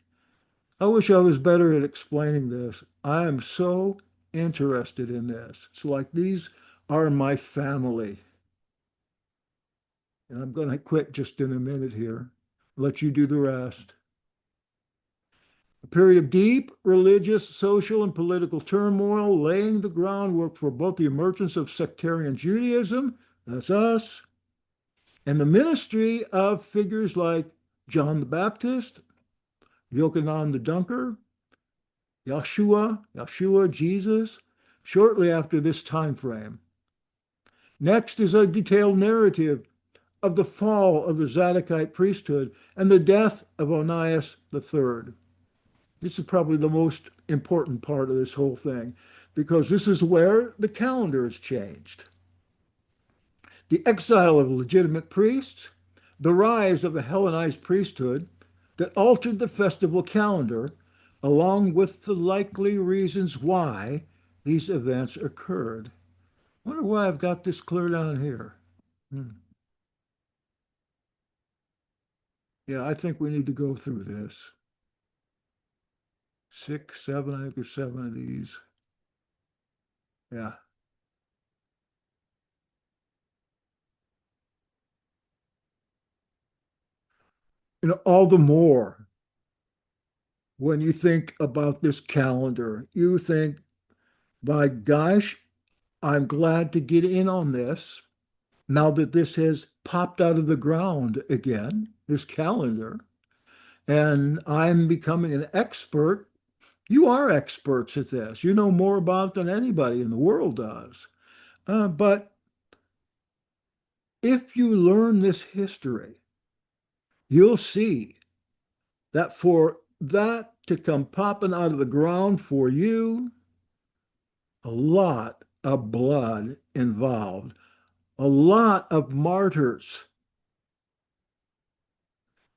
S1: I wish I was better at explaining this. I am so interested in this. It's like these are my family. And I'm going to quit just in a minute here, let you do the rest. A period of deep religious, social, and political turmoil, laying the groundwork for both the emergence of sectarian Judaism, that's us, and the ministry of figures like John the Baptist, Yochanan the Dunker, Yahshua, Jesus, shortly after this time frame. Next is a detailed narrative of the fall of the Zadokite priesthood and the death of Onias III. This is probably the most important part of this whole thing because this is where the calendar is changed. The exile of legitimate priests, the rise of a Hellenized priesthood that altered the festival calendar, along with the likely reasons why these events occurred. I wonder why I've got this clear down here. Hmm. Yeah, I think we need to go through this. Six, seven, I think there's seven of these. Yeah. All the more when you think about this calendar, you think, by gosh, I'm glad to get in on this now that this has popped out of the ground again, this calendar, and I'm becoming an expert. You are experts at this. You know more about it than anybody in the world does. But if you learn this history, you'll see that for that to come popping out of the ground for you, a lot of blood involved, a lot of martyrs,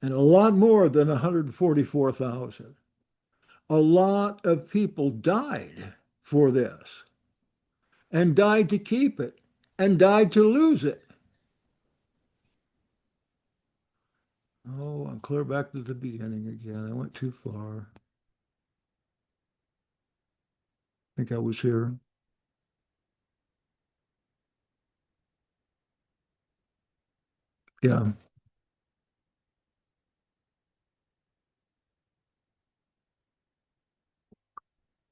S1: and a lot more than 144,000. A lot of people died for this and died to keep it and died to lose it. Oh, I'm clear back to the beginning again. I went too far. I think I was here. Yeah.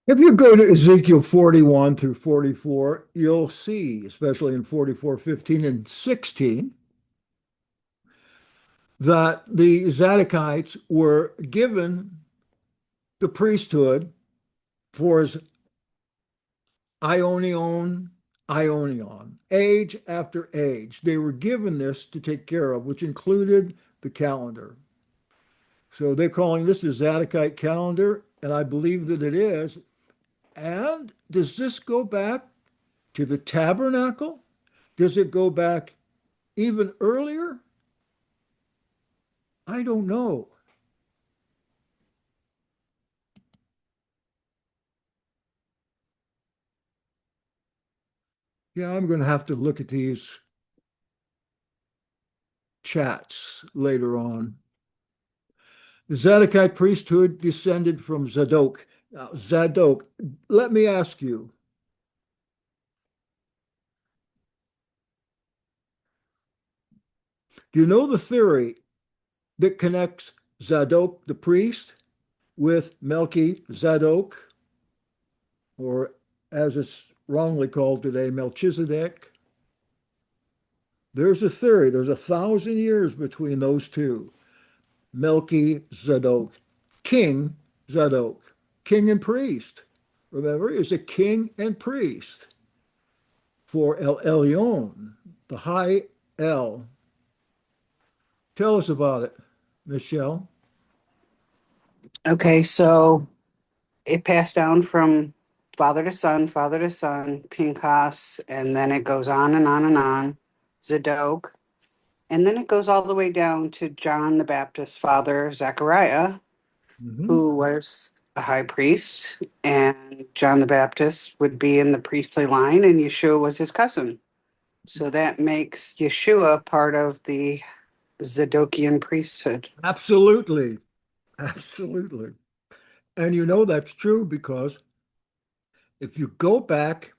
S1: If you go to Ezekiel 41 through 44, you'll see, especially in 44, 15, and 16, that the Zadokites were given the priesthood for his Ionion, age after age. They were given this to take care of, which included the calendar. So they're calling this the Zadokite calendar, and I believe that it is. And does this go back to the tabernacle? Does it go back even earlier? I don't know. Yeah, I'm going to have to look at these chats later on. The Zadokite priesthood descended from Zadok. Now, Zadok, let me ask you, do you know the theory that connects Zadok the priest with Melchi Zadok, or as it's wrongly called today, Melchizedek? There's a theory, there's 1,000 years between those two. Melchi Zadok, King Zadok, king and priest. Remember, is a king and priest for El Elyon, the high El. Tell us about it, Michelle.
S2: Okay, so it passed down from father to son, Pinchas, and then it goes on and on and on. Zadok, and then it goes all the way down to John the Baptist's father, Zechariah,
S1: Mhm.
S2: who was a high priest, and John the Baptist would be in the priestly line, and Yeshua was his cousin. So that makes Yeshua part of the Zadokian priesthood.
S1: Absolutely. Absolutely. And you know that's true because if you go back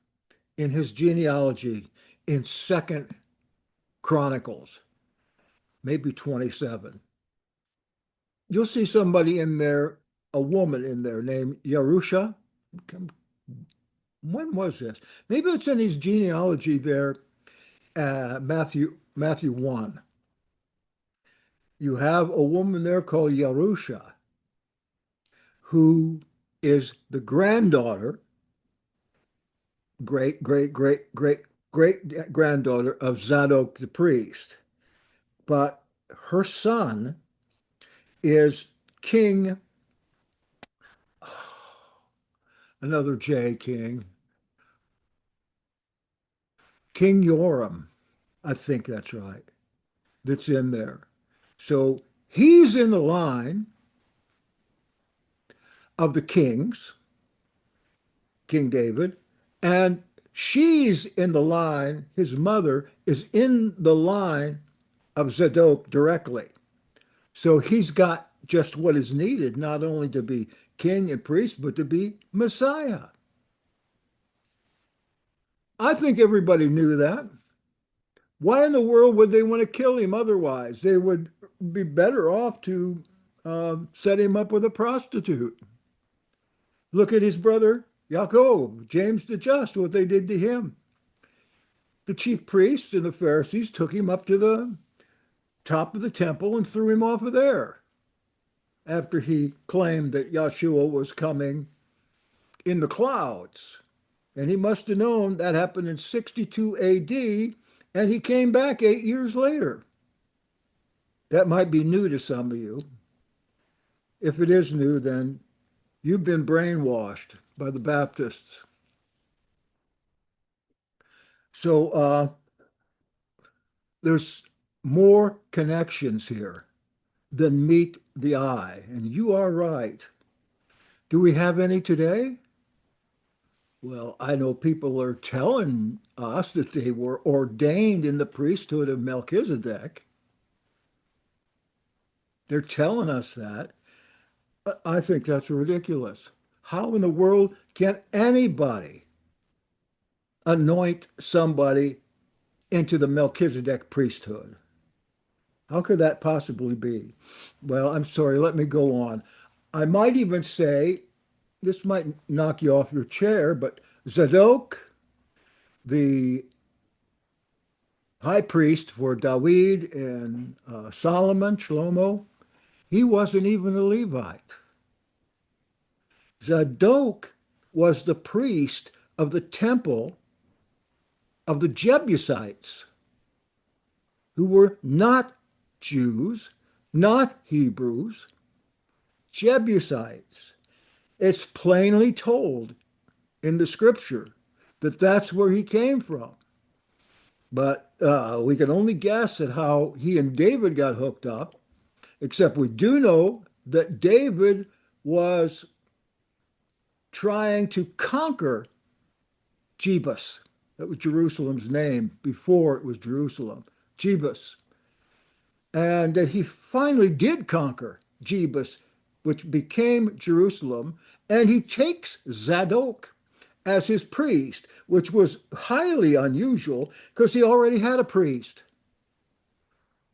S1: in his genealogy in Second Chronicles, maybe 27, you'll see somebody in there. a woman in there named Yarusha. When was this? Maybe it's in his genealogy there, Matthew 1. You have a woman there called Yarusha, who is the granddaughter, great granddaughter of Zadok the priest. But her son is King, another J king, King Joram. I think that's right. That's in there. So he's in the line of the kings, King David, and she's in the line, his mother is in the line of Zadok directly. So he's got just what is needed, not only to be king and priest, but to be Messiah. I think everybody knew that. Why in the world would they want to kill him otherwise? They would be better off to set him up with a prostitute. Look at his brother Yaakov, James the Just, what they did to him. The chief priests and the Pharisees took him up to the top of the temple and threw him off of there after he claimed that Yahshua was coming in the clouds. And he must have known that happened in 62 AD, and he came back 8 years later. That might be new to some of you. If it is new, then you've been brainwashed by the Baptists. So there's more connections here than meet the eye. And you are right. Do we have any today? Well, I know people are telling us that they were ordained in the priesthood of Melchizedek. They're telling us that. I think that's ridiculous. How in the world can anybody anoint somebody into the Melchizedek priesthood? How could that possibly be? Well, I'm sorry, let me go on. I might even say, this might knock you off your chair, but Zadok, the high priest for David and Solomon, Shlomo, he wasn't even a Levite. Zadok was the priest of the temple of the Jebusites, who were not Jews, not Hebrews, Jebusites. It's plainly told in the scripture that that's where he came from. But we can only guess at how he and David got hooked up, except we do know that David was trying to conquer Jebus. That was Jerusalem's name before it was Jerusalem, Jebus. And that he finally did conquer Jebus, which became Jerusalem, and he takes Zadok as his priest, which was highly unusual because he already had a priest.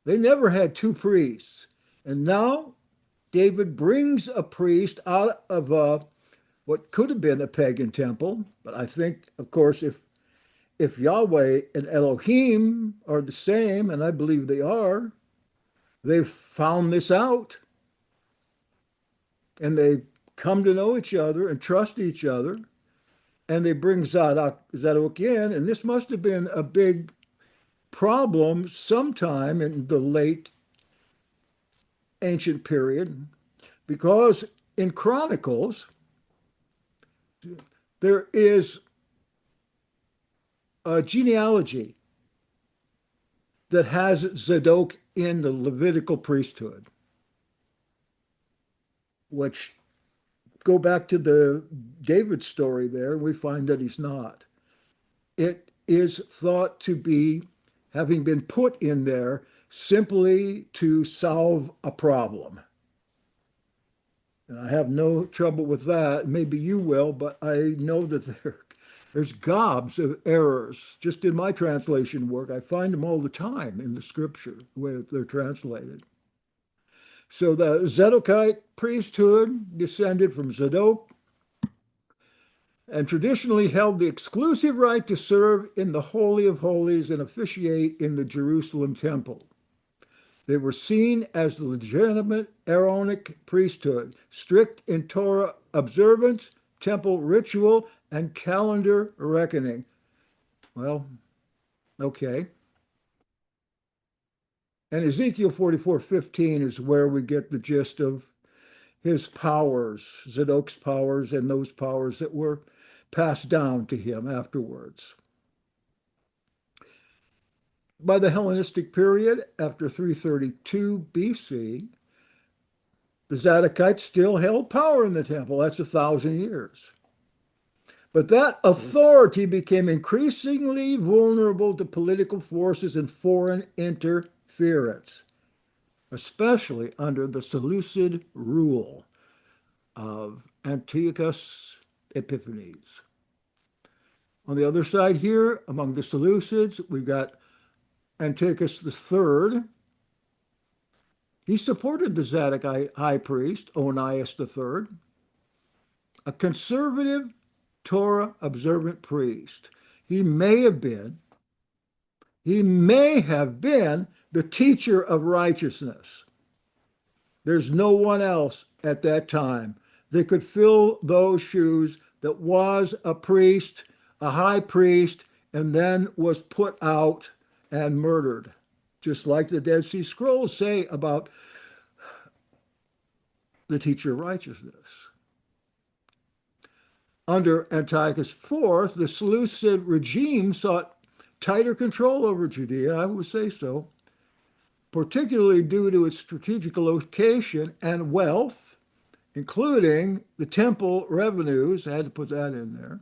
S1: They never had two priests. And now David brings a priest out of what could have been a pagan temple. But I think, of course, if Yahweh and Elohim are the same, and I believe they are, they've found this out. And they've come to know each other and trust each other. And they bring Zadok in. And this must have been a big problem sometime in the late ancient period, because in Chronicles, there is a genealogy that has Zadok in the Levitical priesthood, which go back to the David story there, and we find that he's not. It is thought to be having been put in there simply to solve a problem. And I have no trouble with that. Maybe you will, but I know that there's gobs of errors. Just in my translation work, I find them all the time in the scripture, the way that they're translated. So the Zadokite priesthood descended from Zadok and traditionally held the exclusive right to serve in the Holy of Holies and officiate in the Jerusalem temple. They were seen as the legitimate Aaronic priesthood, strict in Torah observance, temple ritual, and calendar reckoning. Well, okay. And Ezekiel 44:15 is where we get the gist of his powers, Zadok's powers, and those powers that were passed down to him afterwards. By the Hellenistic period, after 332 BC, the Zadokites still held power in the temple. That's 1,000 years. But that authority became increasingly vulnerable to political forces and foreign interference, especially under the Seleucid rule of Antiochus Epiphanes. On the other side here, among the Seleucids, we've got Antiochus III. He supported the Zadokite high priest, Onias III, a conservative Torah observant priest. He may have been, he may have been the teacher of righteousness. There's no one else at that time that could fill those shoes that was a priest, a high priest, and then was put out and murdered, just like the Dead Sea Scrolls say about the teacher of righteousness. Under Antiochus IV, the Seleucid regime sought tighter control over Judea, I would say so, particularly due to its strategical location and wealth, including the temple revenues. I had to put that in there.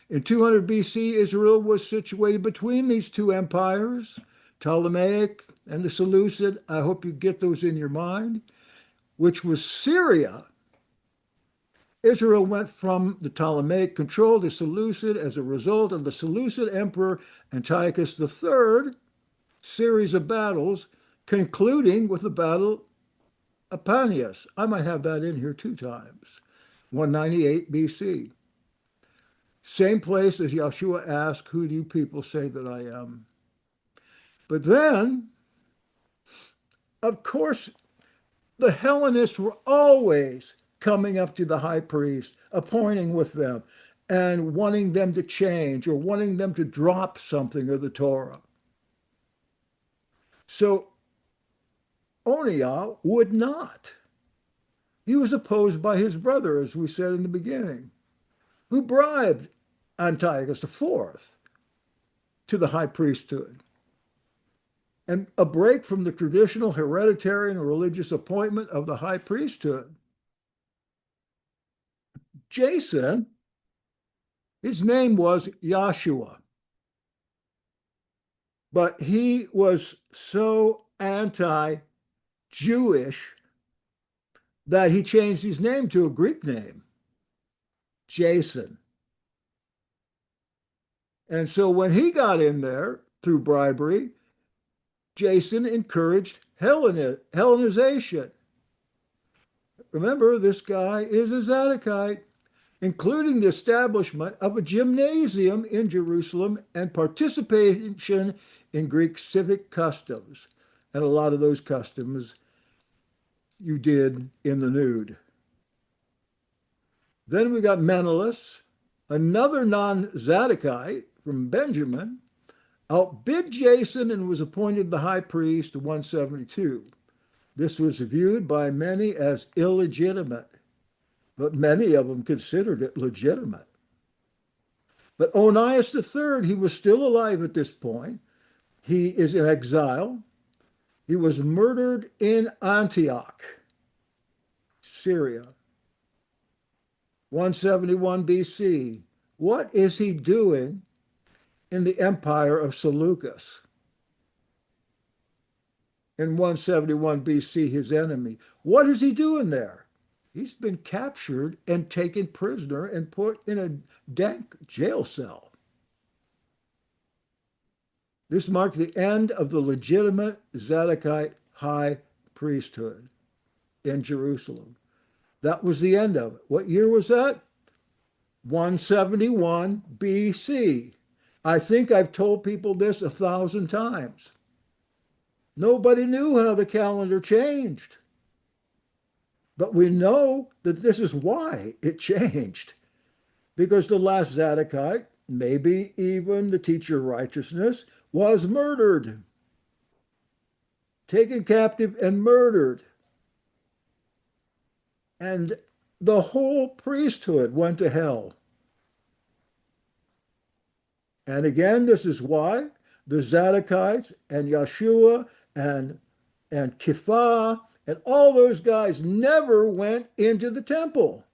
S1: In 200 BC, Israel was situated between these two empires, Ptolemaic and the Seleucid. I hope you get those in your mind, which was Syria. Israel went from the Ptolemaic control to Seleucid as a result of the Seleucid Emperor Antiochus III series of battles, concluding with the Battle of Panias. I might have that in here 2 times. 198 BC. Same place as Yahshua asked, "Who do you people say that I am?" But then, of course, the Hellenists were always coming up to the high priest, appointing with them, and wanting them to change or wanting them to drop something of the Torah. So Oniah would not. He was opposed by his brother, as we said in the beginning, who bribed Antiochus IV to the high priesthood. And a break from the traditional hereditary and religious appointment of the high priesthood. Jason, his name was Yahshua, but he was so anti-Jewish that he changed his name to a Greek name, Jason. And so when he got in there through bribery, Jason encouraged Hellenization. Remember, this guy is a Zadokite, including the establishment of a gymnasium in Jerusalem and participation in Greek civic customs. And a lot of those customs you did in the nude. Then we got Menelaus, another non-Zadokite from Benjamin, outbid Jason and was appointed the high priest 172. This was viewed by many as illegitimate, but many of them considered it legitimate. But Onias III, he was still alive at this point. He is in exile. He was murdered in Antioch, Syria, 171 BC. What is he doing in the empire of Seleucus? In 171 BC, his enemy. What is he doing there? He's been captured and taken prisoner and put in a dank jail cell. This marked the end of the legitimate Zadokite high priesthood. in Jerusalem. That was the end of it. What year was that? 171 BC. I think I've told people this 1,000 times. Nobody knew how the calendar changed, but we know that this is why it changed. Because the last Zadokite, maybe even the teacher of righteousness, was murdered, taken captive and murdered. And the whole priesthood went to hell. And again, this is why the Zadokites and Yahshua and Kipha and all those guys never went into the temple.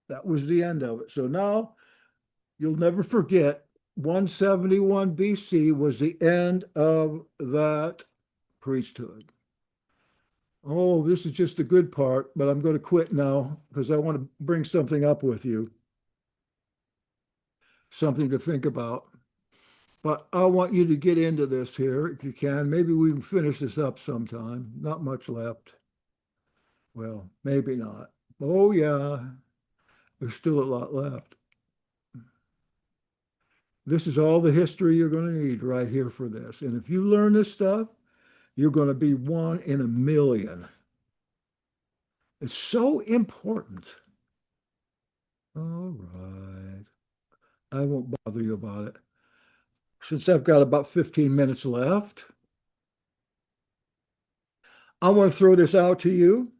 S1: That was the end of it. So now you'll never forget 171 BC was the end of that priesthood. Oh, this is just the good part, but I'm going to quit now because I want to bring something up with you, something to think about. But I want you to get into this here if you can. Maybe we can finish this up sometime. Not much left. Well, maybe not. Oh, yeah, there's still a lot left. This is all the history you're going to need right here for this. And if you learn this stuff, you're going to be one in a million. It's so important. All right. I won't bother you about it. Since I've got about 15 minutes left, I want to throw this out to you.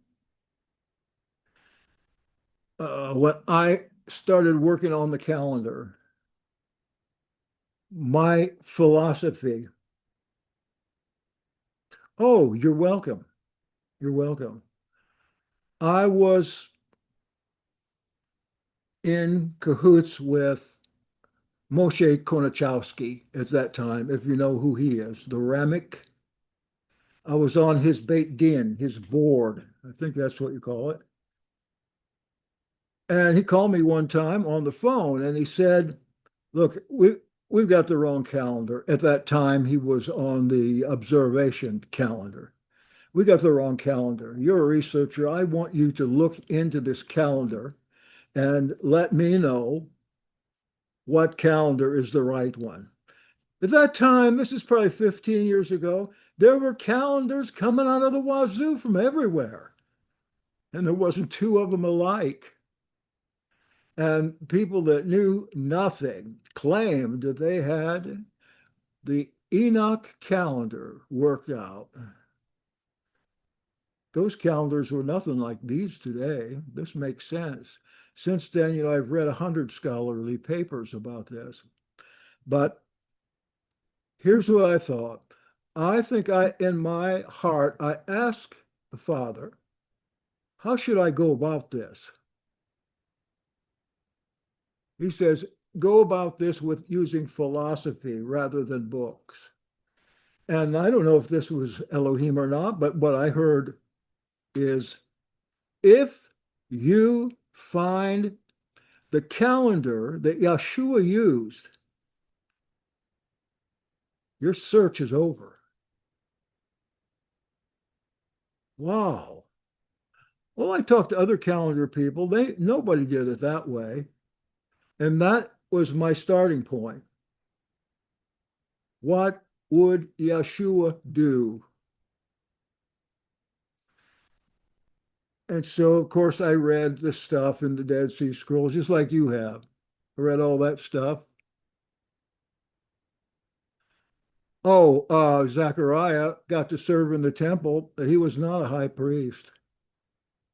S1: When I started working on the calendar, my philosophy, oh, you're welcome. You're welcome. I was in cahoots with Moshe Konachowski at that time, if you know who he is, the Ramic. I was on his Beit Din, his board. I think that's what you call it. And he called me one time on the phone and he said, look, we've got the wrong calendar. At that time, he was on the observation calendar. We got the wrong calendar. You're a researcher. I want you to look into this calendar and let me know what calendar is the right one. At that time, this is probably 15 years ago, there were calendars coming out of the wazoo from everywhere, and there wasn't two of them alike. And people that knew nothing claimed that they had the Enoch calendar worked out. Those calendars were nothing like these today. This makes sense. Since then, I've read 100 scholarly papers about this. But here's what I thought. I think in my heart, I asked the Father, how should I go about this? He says, go about this with using philosophy rather than books. And I don't know if this was Elohim or not, but what I heard is if you find the calendar that Yahshua used, your search is over. Wow. Well, I talked to other calendar people. Nobody did it that way. And that was my starting point. What would Yeshua do? And so, of course, I read the stuff in the Dead Sea Scrolls, just like you have. I read all that stuff. Oh, Zechariah got to serve in the temple, but he was not a high priest.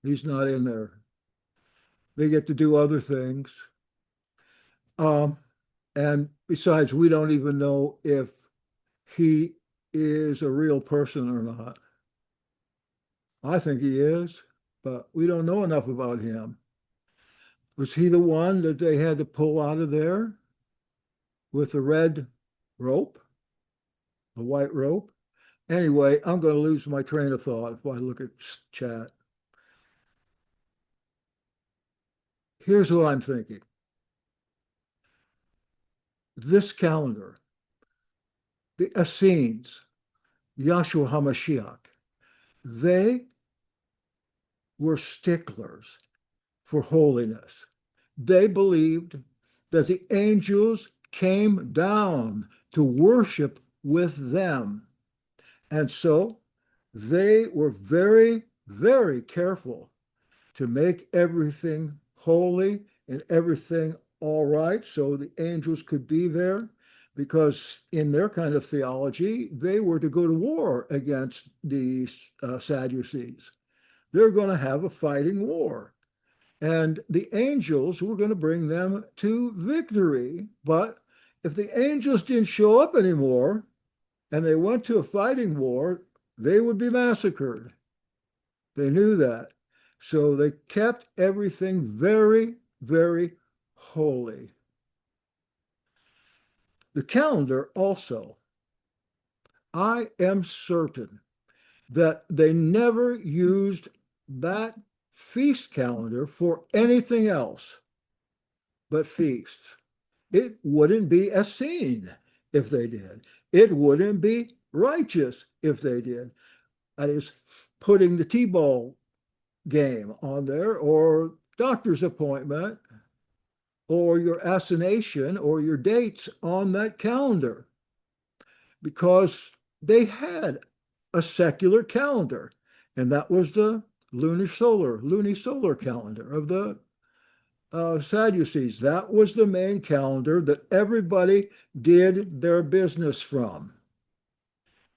S1: He's not in there. They get to do other things. Um, and besides, we don't even know if he is a real person or not. I think he is, but we don't know enough about him. Was he the one that they had to pull out of there with the red rope, the white rope? Anyway, I'm going to lose my train of thought if I look at chat. Here's what I'm thinking. This calendar, the Essenes, Yahshua HaMashiach. They were sticklers for holiness. They believed that the angels came down to worship with them. And so they were very, very careful to make everything holy and everything all right so the angels could be there, because in their kind of theology, they were to go to war against the Sadducees. They're going to have a fighting war. And the angels were going to bring them to victory. But if the angels didn't show up anymore and they went to a fighting war, they would be massacred. They knew that. So they kept everything very, very holy. The calendar also, I am certain that they never used that feast calendar for anything else but feasts. It wouldn't be a sin if they did. It wouldn't be righteous if they did. That is, putting the T-ball game on there, or doctor's appointment, or your assignation, or your dates on that calendar, because they had a secular calendar, and that was the lunisolar calendar of the Sadducees. That was the main calendar that everybody did their business from.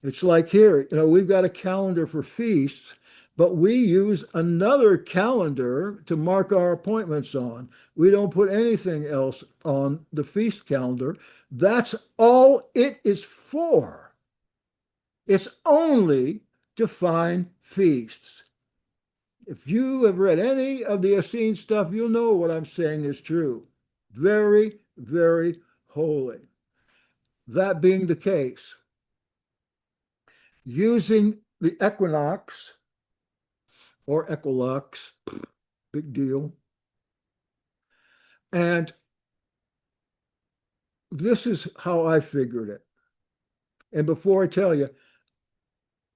S1: It's like here, we've got a calendar for feasts, but we use another calendar to mark our appointments on. We don't put anything else on the feast calendar. That's all it is for. It's only to find feasts. If you have read any of the Essene stuff, you'll know what I'm saying is true. Very, very holy. That being the case, using the equinox or equilux, big deal. And this is how I figured it. And before I tell you,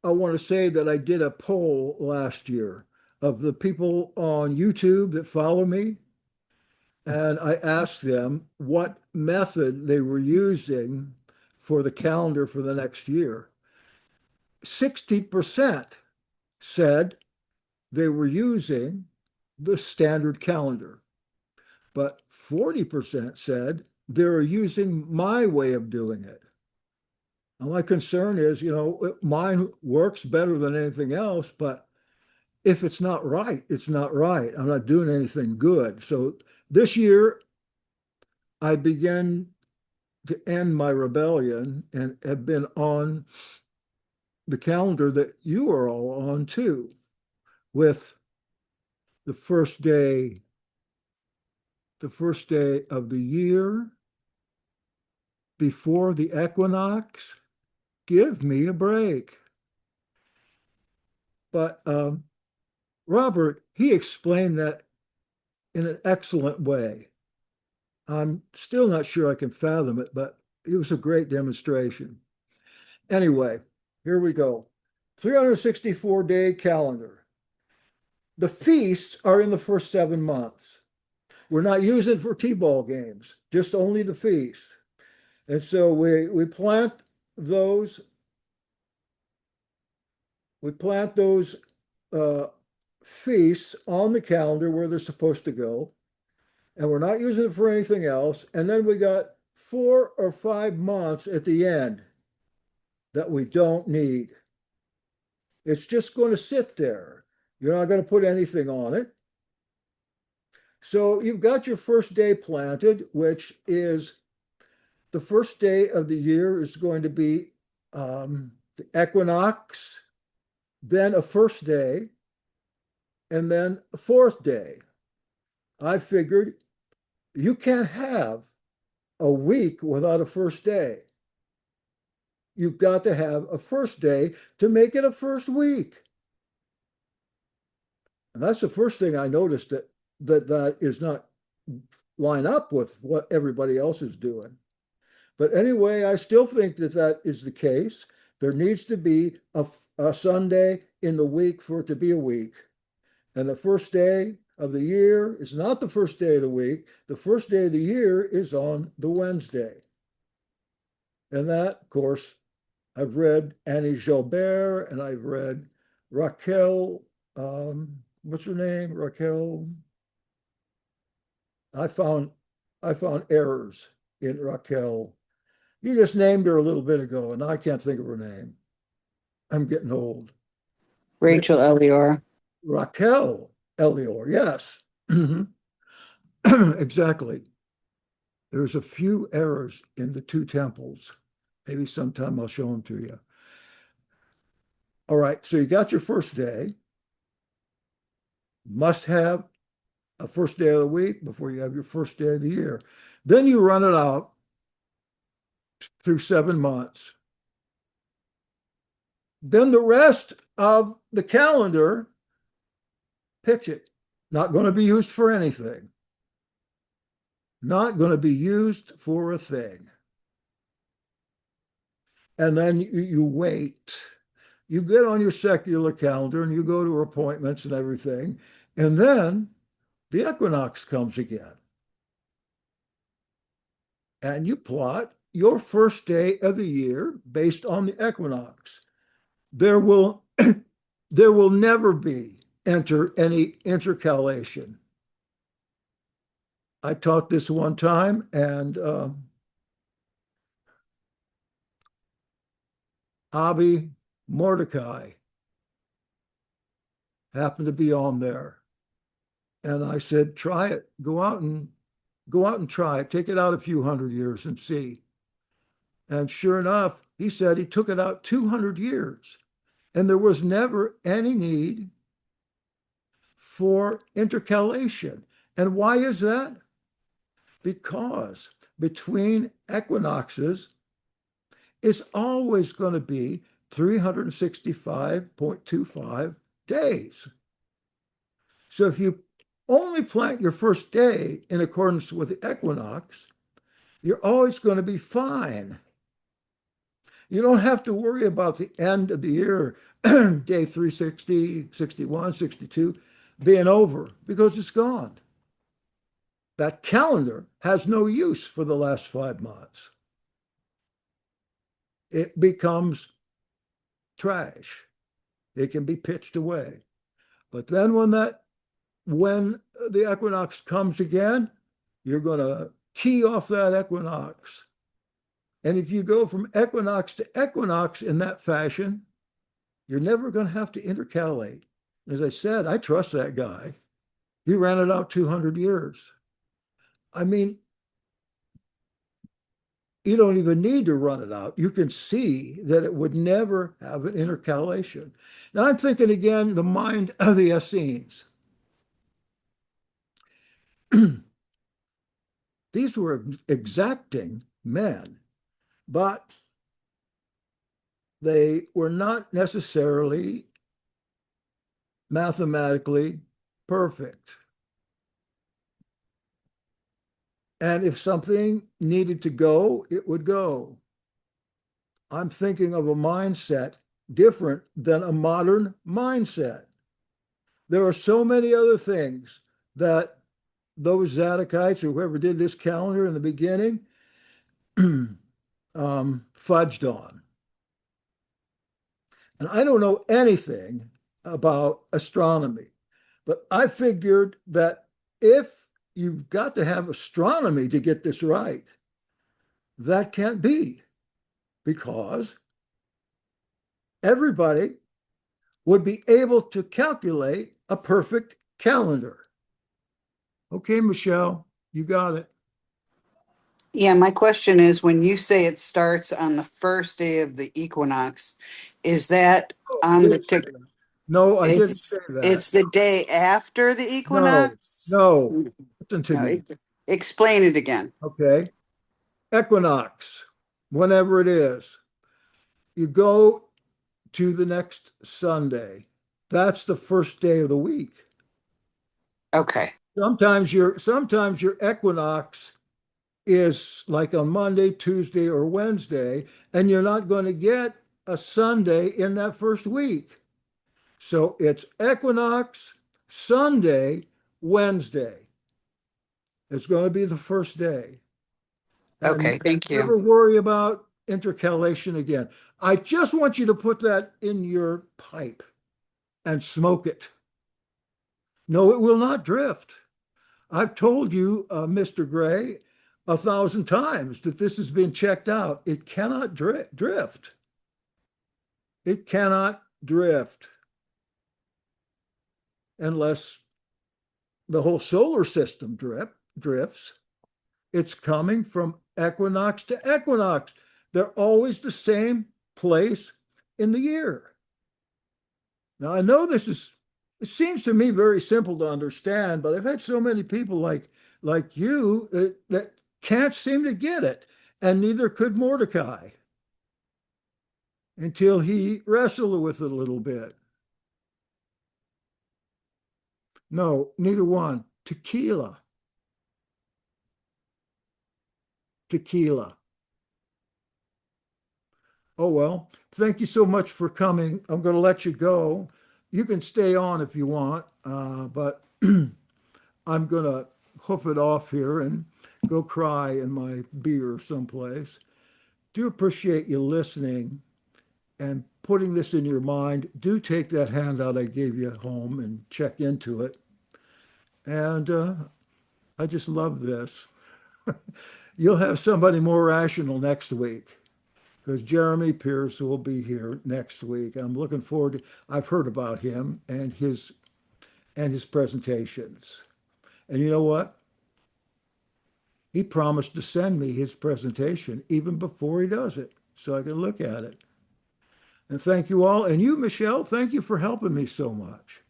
S1: I want to say that I did a poll last year of the people on YouTube that follow me. And I asked them what method they were using for the calendar for the next year. 60% said they were using the standard calendar, but 40% said they're using my way of doing it. And my concern is, mine works better than anything else, but if it's not right, it's not right. I'm not doing anything good. So this year, I began to end my rebellion and have been on the calendar that you are all on too, with the first day of the year before the equinox. Give me a break. But Robert, he explained that in an excellent way. I'm still not sure I can fathom it, but it was a great demonstration. Anyway, here we go. 364-day calendar. The feasts are in the first 7 months. We're not using for T-ball games, just only the feasts. And so we plant those uh, feasts on the calendar where they're supposed to go, and we're not using it for anything else. And then we got 4 or 5 months at the end that we don't need. It's just going to sit there. You're not going to put anything on it. So you've got your first day planted, which is the first day of the year is going to be the equinox, then a first day, and then a fourth day. I figured you can't have a week without a first day. You've got to have a first day to make it a first week. And that's the first thing I noticed, that is not line up with what everybody else is doing. But anyway, I still think that is the case, There needs to be a Sunday in the week for it to be a week. And the first day of the year is not the first day of the week. The first day of the year is on the Wednesday. And that, of course, I've read Annie Gilbert and I've read Raquel, what's her name? Raquel. I found I found errors in Raquel. You just named her a little bit ago, and I can't think of her name. I'm getting old.
S2: Rachel Elior.
S1: Raquel Elior, yes. Exactly. There's a few errors in the two temples. Maybe sometime I'll show them to you. All right, so you got your first day. Must have a first day of the week before you have your first day of the year. Then you run it out through 7 months. Then the rest of the calendar, pitch it. Not going to be used for anything. Not going to be used for a thing. And then you wait. You get on your secular calendar and you go to appointments and everything. And then the equinox comes again. And you plot your first day of the year based on the equinox. There will never be any intercalation. I taught this one time, and Abi Mordecai happened to be on there. And I said, try it. Go out and try it. Take it out a few hundred years and see. And sure enough, he said he took it out 200 years. And there was never any need for intercalation. And why is that? Because between equinoxes, it's always going to be 365.25 days. So if you only plant your first day in accordance with the equinox, you're always going to be fine. You don't have to worry about the end of the year, day 360, 61, 62, being over because it's gone. That calendar has no use for the last 5 months. It becomes trash. It can be pitched away. But then when the equinox comes again, you're going to key off that equinox. And if you go from equinox to equinox in that fashion, you're never going to have to intercalate. As I said, I trust that guy. He ran it out 200 years. I mean, you don't even need to run it out. You can see that it would never have an intercalation. Now I'm thinking again, the mind of the Essenes. These were exacting men, but they were not necessarily mathematically perfect. And if something needed to go, it would go. I'm thinking of a mindset different than a modern mindset. There are so many other things that those Zadokites or whoever did this calendar in the beginning fudged on. And I don't know anything about astronomy, but I figured that if you've got to have astronomy to get this right, that can't be, because everybody would be able to calculate a perfect calendar. Okay, Michelle, you got it.
S2: Yeah, my question is, when you say it starts on the first day of the equinox, is that on the tick?
S1: No, I didn't
S2: It's
S1: say that.
S2: it's the day after the
S1: No,
S2: equinox?
S1: no, listen to
S2: No,
S1: me.
S2: explain it again.
S1: Okay. Equinox, whenever it is, you go to the next Sunday. That's the first day of the week.
S2: Okay.
S1: Sometimes your equinox is like on Monday, Tuesday, or Wednesday, and you're not going to get a Sunday in that first week. So it's equinox, Sunday, Wednesday. It's going to be the first day. And
S2: Okay, thank you.
S1: never worry about intercalation again. I just want you to put that in your pipe and smoke it. No, it will not drift. I've told you, Mr. Gray, 1,000 times that this has been checked out. It cannot drift. It cannot drift unless the whole solar system drifts. It's coming from equinox to equinox. They're always the same place in the year. Now, I know it seems to me very simple to understand, but I've had so many people like you that can't seem to get it, and neither could Mordecai until he wrestled with it a little bit. No, neither one. Tequila. Tequila. Oh, well, thank you so much for coming. I'm going to let you go. You can stay on if you want, but I'm going to hoof it off here and go cry in my beer someplace. Do appreciate you listening and putting this in your mind. Do take that handout I gave you home and check into it. And I just love this. You'll have somebody more rational next week because Jeremy Pierce will be here next week. I'm looking forward to, I've heard about him and his presentations. And you know what? He promised to send me his presentation even before he does it so I can look at it. And thank you all. And you, Michelle, thank you for helping me so much.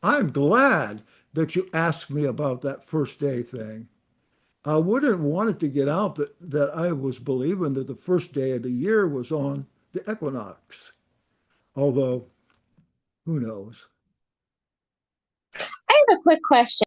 S1: I'm glad that you asked me about that first day thing. I wouldn't want it to get out that I was believing that the first day of the year was on the equinox. Although, who knows?
S3: I have a quick question.